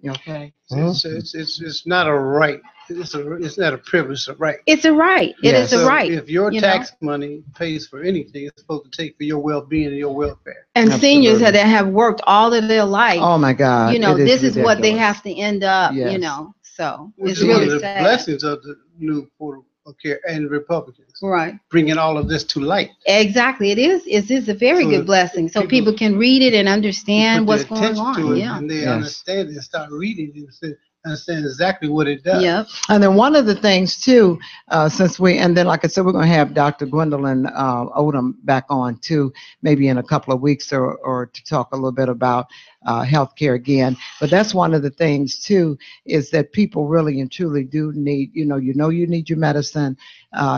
Speaker 1: Okay.
Speaker 4: It's not a right. It's not a privilege. It's a right.
Speaker 3: It's a right. It
Speaker 1: Yes.
Speaker 3: is a
Speaker 4: So
Speaker 3: right.
Speaker 4: if your tax money pays for anything, it's supposed to take for your well-being and your welfare.
Speaker 3: And
Speaker 1: Absolutely.
Speaker 3: seniors that have worked all of their life,
Speaker 1: Oh my God. It
Speaker 3: this is what they
Speaker 1: ridiculous.
Speaker 3: have to end up.
Speaker 1: Yes.
Speaker 3: So
Speaker 4: Which
Speaker 3: it's
Speaker 4: is one of
Speaker 3: really
Speaker 4: the
Speaker 3: sad.
Speaker 4: blessings of the new Affordable Care and Republicans,
Speaker 3: Right.
Speaker 4: bringing all of this to light.
Speaker 3: Exactly. It is a very
Speaker 4: So
Speaker 3: good blessing. So
Speaker 4: people-
Speaker 3: people can read it and understand
Speaker 4: Put
Speaker 3: what's
Speaker 4: their
Speaker 3: going
Speaker 4: attention
Speaker 3: on.
Speaker 4: to it,
Speaker 3: Yeah.
Speaker 4: and they
Speaker 1: Yes.
Speaker 4: understand it and start reading it and understand exactly what it does.
Speaker 3: Yep.
Speaker 1: And then one of the things too, and then like I said, we're going to have Dr. Gwendolyn Odom back on too, maybe in a couple of weeks or to talk a little bit about healthcare again. But that's one of the things too, is that people really and truly do need, you need your medicine,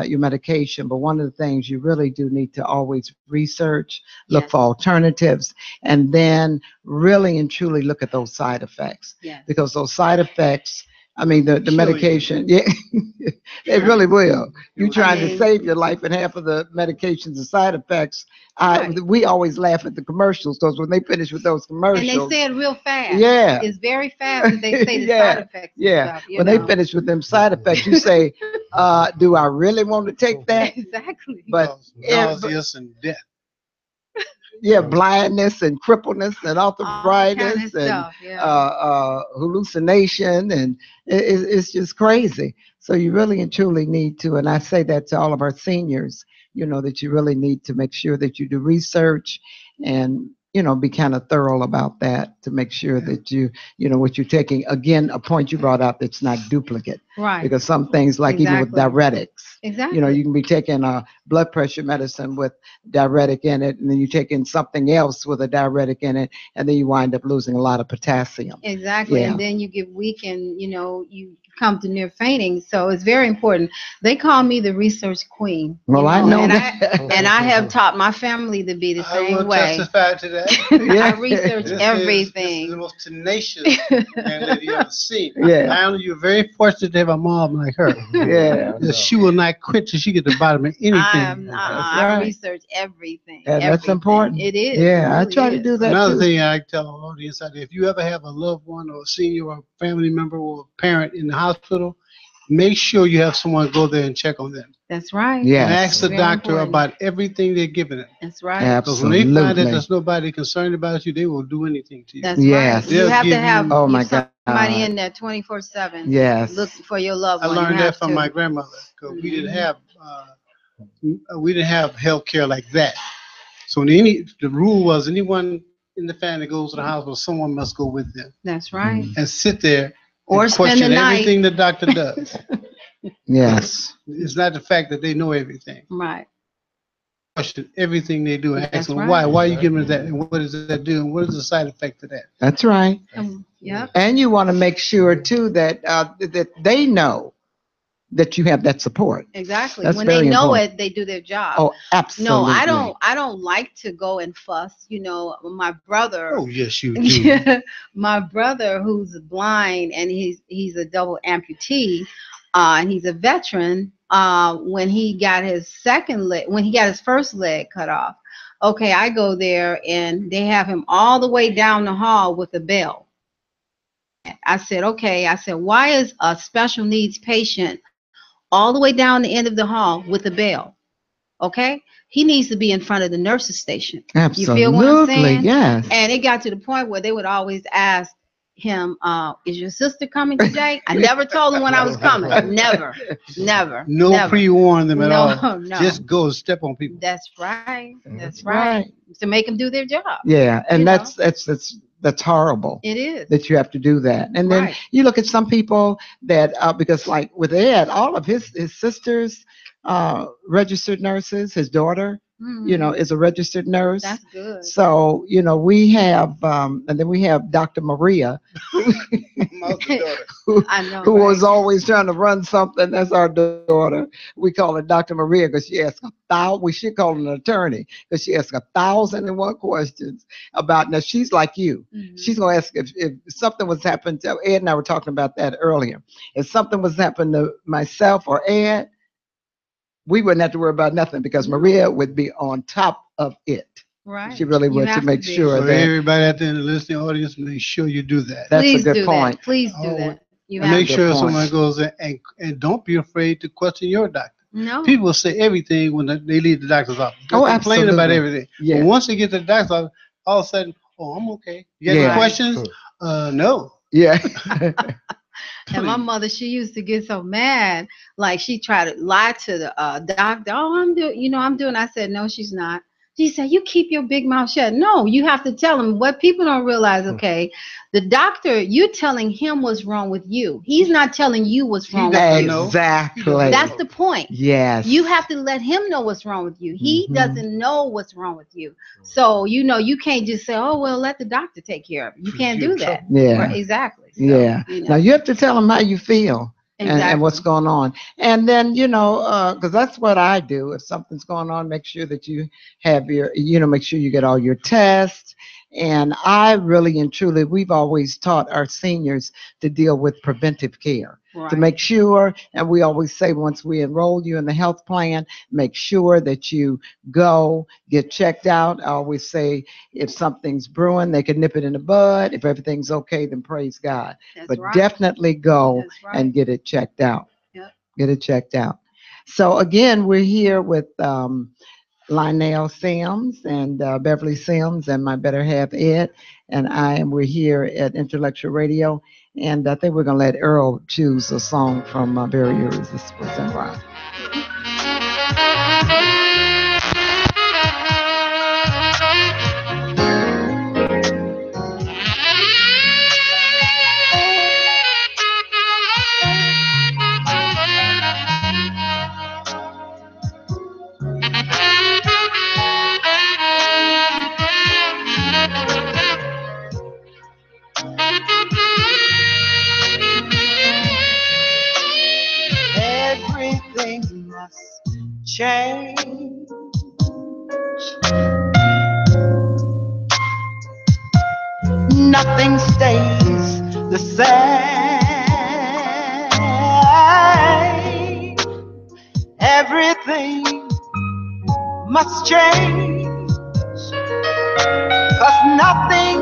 Speaker 1: your medication, but one of the things you really do need to always research, look
Speaker 3: Yes.
Speaker 1: for alternatives, and then really and truly look at those side effects.
Speaker 3: Yes.
Speaker 1: Because those side effects, I mean, the
Speaker 4: Kill you.
Speaker 1: medication, yeah, it really will. You trying to
Speaker 3: mean-
Speaker 1: save your life, and half of the medications and side effects.
Speaker 3: Right.
Speaker 1: We always laugh at the commercials because when they finish with those
Speaker 3: And
Speaker 1: commercials,
Speaker 3: they say it real fast.
Speaker 1: Yeah.
Speaker 3: It's very fast that they say the
Speaker 1: Yeah.
Speaker 3: side effects. and
Speaker 1: yeah,
Speaker 3: stuff, you
Speaker 1: when they
Speaker 3: know.
Speaker 1: finish with them side effects, you say, "Do I really want to take that?"
Speaker 3: Exactly.
Speaker 1: But
Speaker 4: Nauseous and death.
Speaker 1: yeah, blindness and crippleness and
Speaker 3: All kind
Speaker 1: arthritis
Speaker 3: of
Speaker 1: and
Speaker 3: stuff. Yeah.
Speaker 1: hallucination, and it's just crazy. So you really and truly need to, and I say that to all of our seniors, that you really need to make sure that you do research and be kind of thorough about that to make sure that what you're taking, again, a point you brought out, that's not duplicate,
Speaker 3: Right.
Speaker 1: because some things, like even with
Speaker 3: Exactly.
Speaker 1: diuretics,
Speaker 3: Exactly.
Speaker 1: you can be taking a blood pressure medicine with diuretic in it, and then you're taking something else with a diuretic in it, and then you wind up losing a lot of potassium.
Speaker 3: Exactly.
Speaker 1: Yeah.
Speaker 3: And then you get weak and, you come to near fainting. So it's very important. They call me the research queen.
Speaker 1: Well, I know
Speaker 3: and
Speaker 1: that.
Speaker 3: and I have taught my family to be the
Speaker 4: I
Speaker 3: same
Speaker 4: will
Speaker 3: way.
Speaker 4: testify to that.
Speaker 1: Yeah.
Speaker 3: I research
Speaker 4: This is
Speaker 3: everything.
Speaker 4: the most tenacious man that you ever seen.
Speaker 1: Yeah.
Speaker 4: I know you're very fortunate to have a mom like her.
Speaker 1: Yeah.
Speaker 4: She will not quit till she get to the bottom of anything.
Speaker 3: I
Speaker 1: right.
Speaker 3: research everything.
Speaker 1: Yeah, that's
Speaker 3: everything.
Speaker 1: important.
Speaker 3: It is.
Speaker 1: Yeah,
Speaker 3: It
Speaker 1: I
Speaker 3: really
Speaker 1: try to
Speaker 3: is.
Speaker 1: do that
Speaker 4: Another
Speaker 1: too.
Speaker 4: thing I tell our audience out there, if you ever have a loved one or a senior or a family member or a parent in the hospital, make sure you have someone go there and check on them.
Speaker 3: That's right.
Speaker 1: Yes.
Speaker 4: And ask the
Speaker 3: Very
Speaker 4: doctor
Speaker 3: important.
Speaker 4: about everything they're giving them.
Speaker 3: That's right.
Speaker 4: Because when they find
Speaker 1: Absolutely.
Speaker 4: that there's nobody concerned about you, they will do anything to you.
Speaker 3: That's
Speaker 1: Yes.
Speaker 3: right. You
Speaker 4: They'll
Speaker 3: have to
Speaker 4: give
Speaker 3: have
Speaker 4: you-
Speaker 1: Oh, my
Speaker 3: somebody
Speaker 1: God.
Speaker 3: in there 24/7.
Speaker 1: Yes.
Speaker 3: Look for your loved
Speaker 4: I
Speaker 3: one. You
Speaker 4: learned that
Speaker 3: have
Speaker 4: from
Speaker 3: to.
Speaker 4: my grandmother because we didn't have health care like that. So the rule was anyone in the family goes to the hospital, someone must go with them
Speaker 3: That's right.
Speaker 4: and sit there
Speaker 3: Or
Speaker 4: and
Speaker 3: spend
Speaker 4: question
Speaker 3: the night.
Speaker 4: everything the doctor does.
Speaker 1: Yes.
Speaker 4: It's not the fact that they know everything.
Speaker 3: Right.
Speaker 4: Question everything they do and ask
Speaker 3: That's
Speaker 4: them
Speaker 3: right.
Speaker 4: why are you giving us that and what does that do and what is the side effect of that?
Speaker 1: That's right.
Speaker 3: Yep.
Speaker 1: And you want to make sure too that that they know that you have that support.
Speaker 3: Exactly.
Speaker 1: That's
Speaker 3: When they
Speaker 1: very
Speaker 3: know
Speaker 1: important.
Speaker 3: it, they do their job.
Speaker 1: Oh, absolutely.
Speaker 3: No, I don't like to go and fuss. My brother.
Speaker 4: Oh yes, you do.
Speaker 3: Yeah, my brother, who's blind and he's a double amputee, and he's a veteran. When he got his first leg cut off, okay, I go there and they have him all the way down the hall with a bell. I said, okay. I said, why is a special needs patient all the way down the end of the hall with a bell? Okay, he needs to be in front of the nurse's station.
Speaker 1: Absolutely.
Speaker 3: You feel what I'm saying?
Speaker 1: Yes.
Speaker 3: And it got to the point where they would always ask him, is your sister coming today? I never told him when I was coming. Never.
Speaker 4: No
Speaker 3: never.
Speaker 4: pre-warn them at
Speaker 3: No,
Speaker 4: all.
Speaker 3: no.
Speaker 4: Just go and step on people.
Speaker 3: That's right. That's
Speaker 1: That's
Speaker 3: right.
Speaker 1: right.
Speaker 3: To make them do their job.
Speaker 1: Yeah, and
Speaker 3: You
Speaker 1: that's that's horrible.
Speaker 3: It is.
Speaker 1: That you have to do that. And then
Speaker 3: Right.
Speaker 1: you look at some people that because like with Ed, all of his sisters registered nurses, his daughter,
Speaker 3: Mhm.
Speaker 1: is a registered nurse.
Speaker 3: That's good.
Speaker 1: So, we have and then we have Dr. Maria,
Speaker 4: My other daughter.
Speaker 1: who,
Speaker 3: I know,
Speaker 1: who
Speaker 3: right?
Speaker 1: was always trying to run something. That's our daughter. We call her Dr. Maria because she asks we should call her an attorney because she asks 1,001 questions about. Now she's like you.
Speaker 3: Mhm.
Speaker 1: She's gonna ask if something was happening to Ed and I were talking about that earlier. If something was happening to myself or Ed, we wouldn't have to worry about nothing because
Speaker 3: No.
Speaker 1: Maria would be on top of it. She
Speaker 3: Right.
Speaker 1: really
Speaker 3: You
Speaker 1: would to
Speaker 3: have to
Speaker 1: make
Speaker 3: be.
Speaker 1: sure
Speaker 4: So
Speaker 1: that
Speaker 4: everybody out there in the listening audience, make sure you do that.
Speaker 1: that's a
Speaker 3: Please
Speaker 1: good
Speaker 3: do
Speaker 1: point.
Speaker 3: that. Please do
Speaker 4: Always.
Speaker 3: that. You
Speaker 4: And
Speaker 3: have
Speaker 4: make
Speaker 1: Good
Speaker 3: to.
Speaker 4: sure
Speaker 1: point.
Speaker 4: someone goes in and don't be afraid to question your doctor.
Speaker 3: No.
Speaker 4: People say everything when they leave the doctor's office. They
Speaker 1: Oh,
Speaker 4: complain about
Speaker 1: absolutely.
Speaker 4: everything. But
Speaker 1: Yeah.
Speaker 4: once they get to the doctor's office, all of a sudden, oh, I'm okay. You got any
Speaker 1: Yeah.
Speaker 4: questions? No.
Speaker 1: Yeah.
Speaker 3: And my
Speaker 4: Please.
Speaker 3: mother, she used to get so mad, like she tried to lie to the doctor. Oh, I'm doing, I'm doing. I said, no, she's not. She said, you keep your big mouth shut. No, you have to tell them. What people don't realize, okay, the doctor, you're telling him what's wrong with you. He's not telling you what's
Speaker 4: He
Speaker 3: wrong with
Speaker 4: doesn't
Speaker 3: you.
Speaker 4: know.
Speaker 1: Exactly.
Speaker 3: That's the point.
Speaker 1: Yes.
Speaker 3: You have to let him know what's wrong with you. He
Speaker 1: Mhm.
Speaker 3: doesn't know what's wrong with you. So, you can't just say, oh, well, let the doctor take care of it. You can't
Speaker 4: You're
Speaker 3: do
Speaker 4: in
Speaker 3: that.
Speaker 4: trouble.
Speaker 1: Yeah.
Speaker 3: Right, exactly. So,
Speaker 1: Yeah. Now you have to tell them how you feel and what's
Speaker 3: exactly.
Speaker 1: going on. And then, because that's what I do. If something's going on, make sure that you have make sure you get all your tests. And I really and truly, we've always taught our seniors to deal with preventive care. To
Speaker 3: Right.
Speaker 1: make sure, and we always say once we enroll you in the health plan, make sure that you go get checked out. I always say if something's brewing, they can nip it in the bud. If everything's okay, then praise God.
Speaker 3: That's
Speaker 1: But
Speaker 3: right.
Speaker 1: definitely go
Speaker 3: That's right.
Speaker 1: and get it checked out.
Speaker 3: Yep.
Speaker 1: Get it checked out. So again, we're here with Lionel Sims and Beverly Sims and my better half Ed, and we're here at Intellectual Radio, and I think we're gonna let Earl choose a song from Very Irresistible Zemrah. Everything must change. Nothing stays the same. Everything must change. 'Cause nothing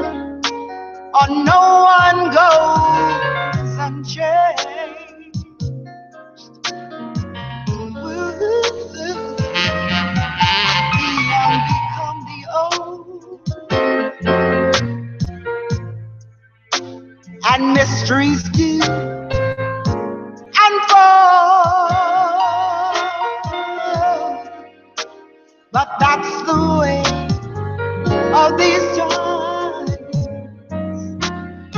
Speaker 1: or no one goes unchanged. Ooh, the young become the old, and mysteries do unfold. But that's the way of these times.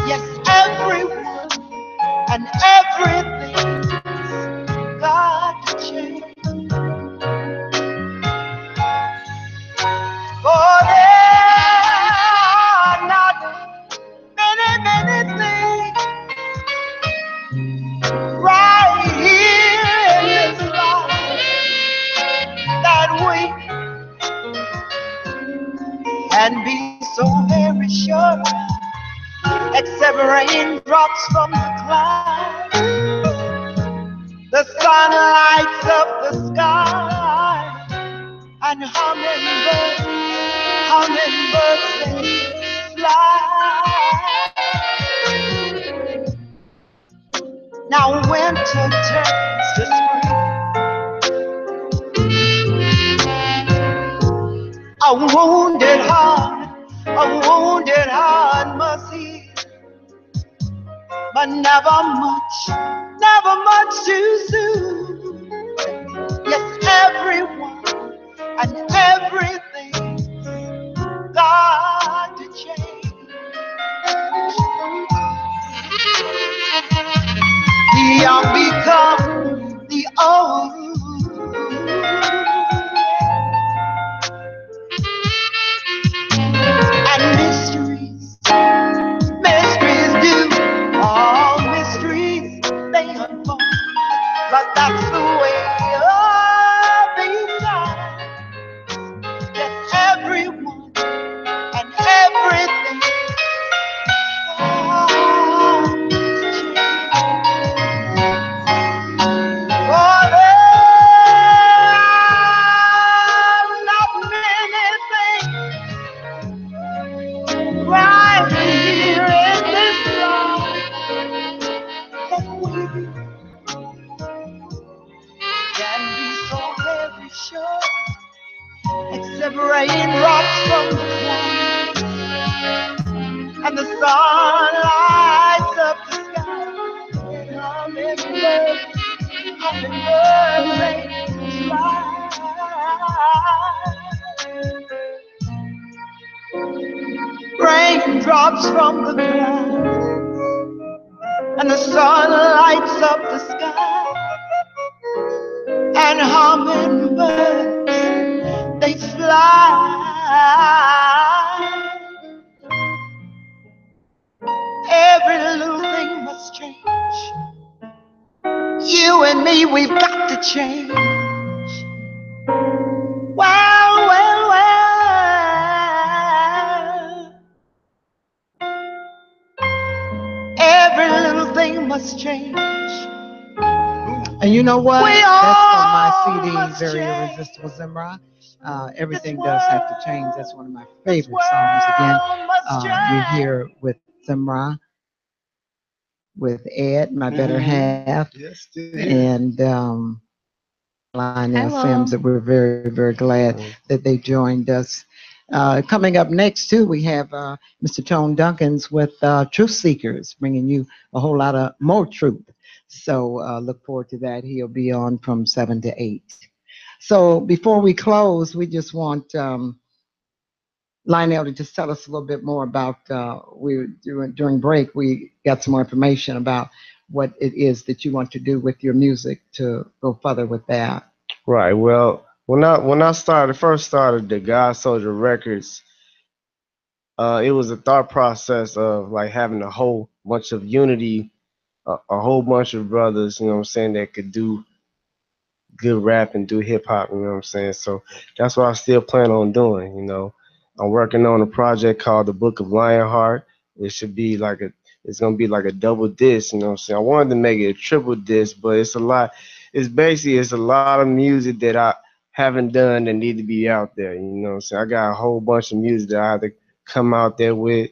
Speaker 1: Yes, everyone and everything's got to change. For there are not many, many things right here in this life that we can be so very sure of, except raindrops from the clouds. The sun lights up the sky, and hummingbirds they fly. Now winter turns to spring. A wounded heart must heal, but never much too soon. Yes, everyone and everything got to change. the raindrops from the clouds, and the sun lights up the sky. And hummingbirds they fly. Raindrops from the clouds, and the sun lights up the sky. And hummingbirds they fly. Every little thing must change. You and me, we've got to change. Well, well, well. Every little thing must change. And you know what? That's from my CD, Very Irresistible Zemrah. Everything does have to change. That's one of my favorite songs. Again, you're here with Zemrah, with Ed, my better half,
Speaker 4: Yes,
Speaker 1: and Lionel Sims. That we're very, very glad that they joined us. Coming up next, too, we have Mr. Tone Duncans with Truth Seekers, bringing you a whole lot of more truth. So look forward to that. He'll be on from 7 to 8. So before we close, we just want Lionel to just tell us a little bit more about, during break, we got some more information about what it is that you want to do with your music to go further with that.
Speaker 2: Right. Well, when I first started the God Soldier Records, it was a thought process of like having a whole bunch of unity, a whole bunch of brothers, you know what I'm saying, that could do good rap and do hip hop, you know what I'm saying? So that's what I still plan on doing, you know. I'm working on a project called The Book of Lionheart. It's gonna be like a double disc, you know what I'm saying? I wanted to make it a triple disc, but it's a lot of music that I haven't done that need to be out there, you know what I'm saying? I got a whole bunch of music that I have to come out there with.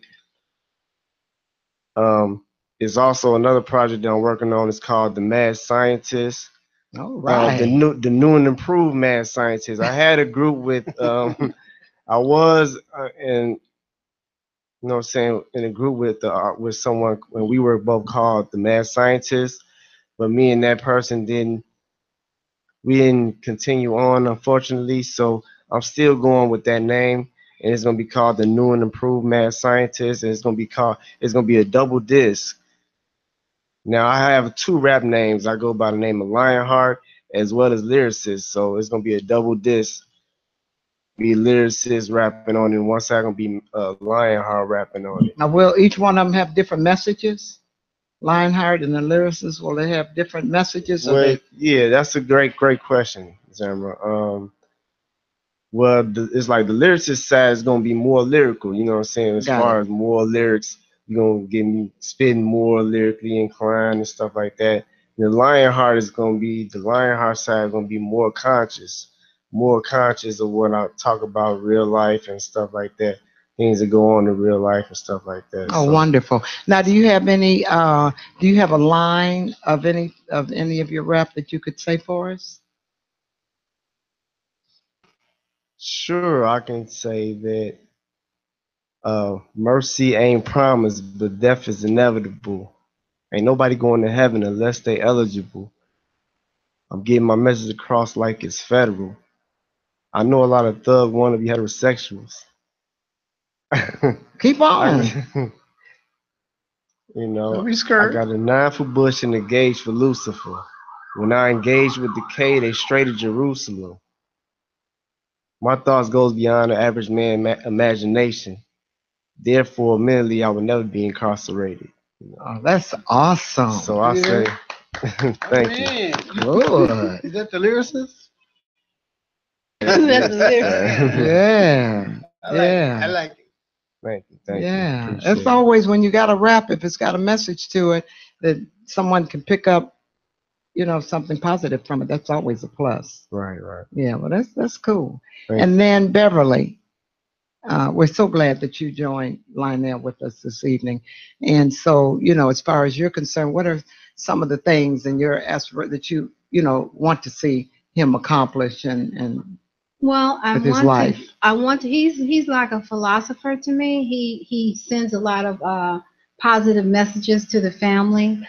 Speaker 2: There's also another project that I'm working on. It's called The Mad Scientist.
Speaker 1: All right.
Speaker 2: The new and improved Mad Scientist. I had a group with I was in, you know what I'm saying, in a group with someone when we were both called The Mad Scientist, but me and that person we didn't continue on, unfortunately. So I'm still going with that name, and it's gonna be called The New and Improved Mad Scientist, and it's gonna be a double disc. Now I have 2 rap names. I go by the name of Lionheart as well as Lyricist, so it's gonna be a double disc. Be Lyricist rapping on it, and one side gonna be Lionheart rapping on it.
Speaker 1: Now, will each one of them have different messages? Lionheart and the Lyricist, will they have different messages?
Speaker 2: Well, yeah, that's a great question, Zemrah. It's like the lyricist side is gonna be more lyrical, you know what I'm saying? As far as more lyrics, you're gonna get me spitting more lyrically inclined and stuff like that. The Lionheart side is gonna be more conscious of what I talk about real life and stuff like that. Things that go on in real life and stuff like that.
Speaker 1: Oh, so wonderful. Now, do you have a line of any of your rap that you could say for us?
Speaker 2: Sure, I can say that mercy ain't promised, but death is inevitable. Ain't nobody going to heaven unless they eligible. I'm getting my message across like it's federal. I know a lot of thug wannabe heterosexuals.
Speaker 1: Keep on.
Speaker 2: You know, I got a 9 for Bush and a gauge for Lucifer. When I engage with decay, they straight to Jerusalem. My thoughts goes beyond the average man's imagination. Therefore, mentally, I will never be incarcerated. You know?
Speaker 1: Oh, that's awesome.
Speaker 2: So I say, thank you.
Speaker 1: Good.
Speaker 4: Is that the lyricist?
Speaker 3: That's the lyrics.
Speaker 1: Yeah.
Speaker 4: I like it.
Speaker 2: Thank you.
Speaker 1: Yeah. It's always when you got a rap, if it's got a message to it, that someone can pick up, you know, something positive from it. That's always a plus.
Speaker 2: Right.
Speaker 1: Yeah, well, that's cool. And then Beverly, we're so glad that you joined Lionel with us this evening. And so, you know, as far as you're concerned, what are some of the things in your aspirate that you want to see him accomplish and
Speaker 3: well,
Speaker 1: with his life?
Speaker 3: I want to, he's like a philosopher to me. He sends a lot of positive messages to the family,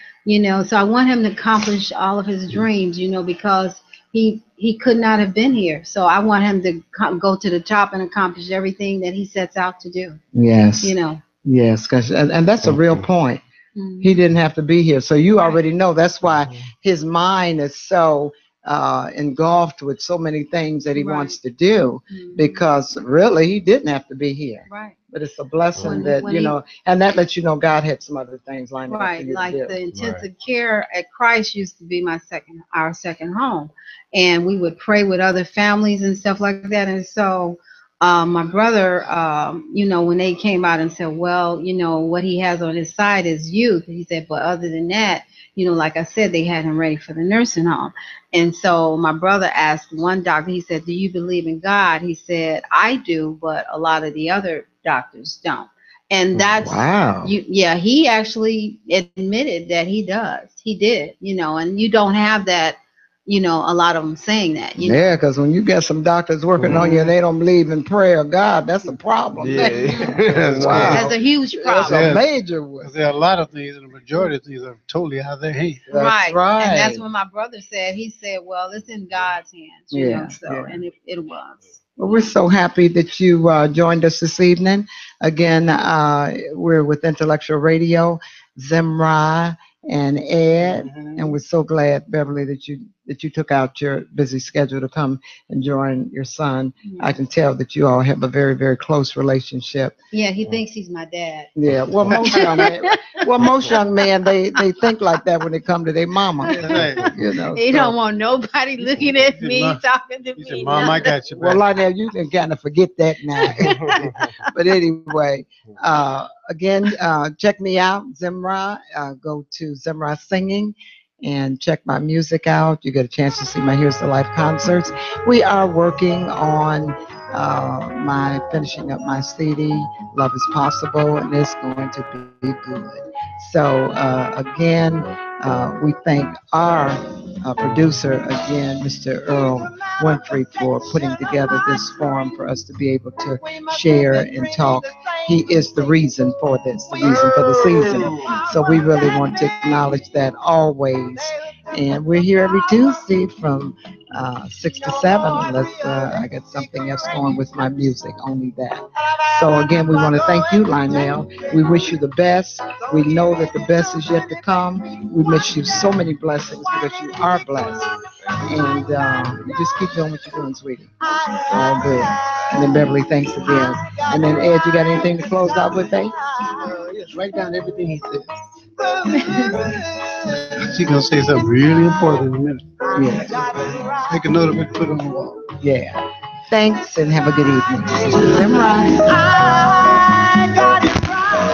Speaker 3: so I want him to accomplish all of his dreams, because he could not have been here. So I want him to go to the top and accomplish everything that he sets out to do.
Speaker 1: Yes. Yes, and that's a real
Speaker 2: Okay.
Speaker 1: point.
Speaker 3: Mhm.
Speaker 1: He didn't have to be here. So you
Speaker 3: Right.
Speaker 1: already know that's why his mind is so engulfed with so many things that he
Speaker 3: Right.
Speaker 1: wants to do,
Speaker 3: Mhm.
Speaker 1: because really he didn't have to be here.
Speaker 3: Right.
Speaker 1: But it's a blessing
Speaker 3: When
Speaker 1: that,
Speaker 3: when he
Speaker 1: and that lets you know God had some other things lined up for
Speaker 3: Right,
Speaker 1: you to
Speaker 3: like
Speaker 1: do.
Speaker 3: the intensive care at Christ used to be our second home, and we would pray with other families and stuff like that. And so, my brother, when they came out and said, well, what he has on his side is youth. He said, but other than that, like I said, they had him ready for the nursing home. And so my brother asked one doctor. He said, "Do you believe in God?" He said, "I do, but a lot of the other doctors don't." And that's
Speaker 1: Wow.
Speaker 3: yeah, he actually admitted that he does. He did, and you don't have that, a lot of them saying that,
Speaker 1: Yeah, because when you get some doctors working on you and they don't believe in prayer or God, that's a problem.
Speaker 2: Yeah,
Speaker 3: That's
Speaker 2: that's
Speaker 1: Wow.
Speaker 3: a huge
Speaker 1: That's
Speaker 3: problem.
Speaker 1: a
Speaker 4: Yeah.
Speaker 1: major
Speaker 4: Because
Speaker 1: one.
Speaker 4: there are a lot of things, and the majority of things are totally out of their hands.
Speaker 1: That's right.
Speaker 3: And that's what my brother said. He said, well, it's in God's hands,
Speaker 1: Yeah,
Speaker 3: so,
Speaker 1: yeah.
Speaker 3: and it was.
Speaker 1: Well, we're so happy that you joined us this evening. Again, we're with Intellectual Radio, Zemrah and Ed, and we're so glad, Beverly, that you took out your busy schedule to come and join your son. I can tell that you all have a very, very close relationship.
Speaker 3: Yeah, he thinks he's my dad.
Speaker 1: Yeah, well, most young men, they think like that when they come to their mama.
Speaker 3: He
Speaker 1: So,
Speaker 3: don't want nobody looking at me,
Speaker 4: Mom-
Speaker 3: talking to
Speaker 4: He said,
Speaker 3: me.
Speaker 4: Mom, I
Speaker 3: nothing.
Speaker 4: got your
Speaker 1: well,
Speaker 4: back.
Speaker 1: Lionel, you can kind of forget that now. But anyway, again, check me out, Zemrah. Go to Zemrah Singing and check my music out. You get a chance to see my Here's the Life concerts. We are working on my finishing up my CD, Love is Possible, and it's going to be good. So again, we thank our producer again, Mr. Earl Winfrey, for putting together this forum for us to be able to share and talk. He is the reason for this, the reason for the season. So we really want to acknowledge that always. And we're here every Tuesday from 6 to 7, unless I get something else going with my music, only that. So again, we want to thank you, Lionel. We wish you the best. We know that the best is yet to come. We wish you so many blessings because you are blessed. And you just keep doing what you're doing, sweetie. All good. And then Beverly, thanks again. And then Ed, you got anything to close out with, babe?
Speaker 4: Yes, write down everything he said. She's going to say something really important in a minute.
Speaker 1: Yeah.
Speaker 4: Make a note of it, put it on the wall.
Speaker 1: Yeah. Thanks and have a good evening. This is Zemrah.
Speaker 5: I got it right.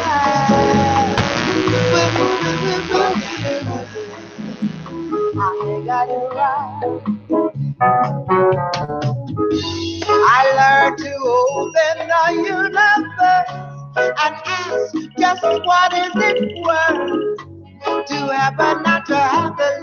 Speaker 5: I got it right. I learned to open the universe and ask just what is it worth to have or not to have the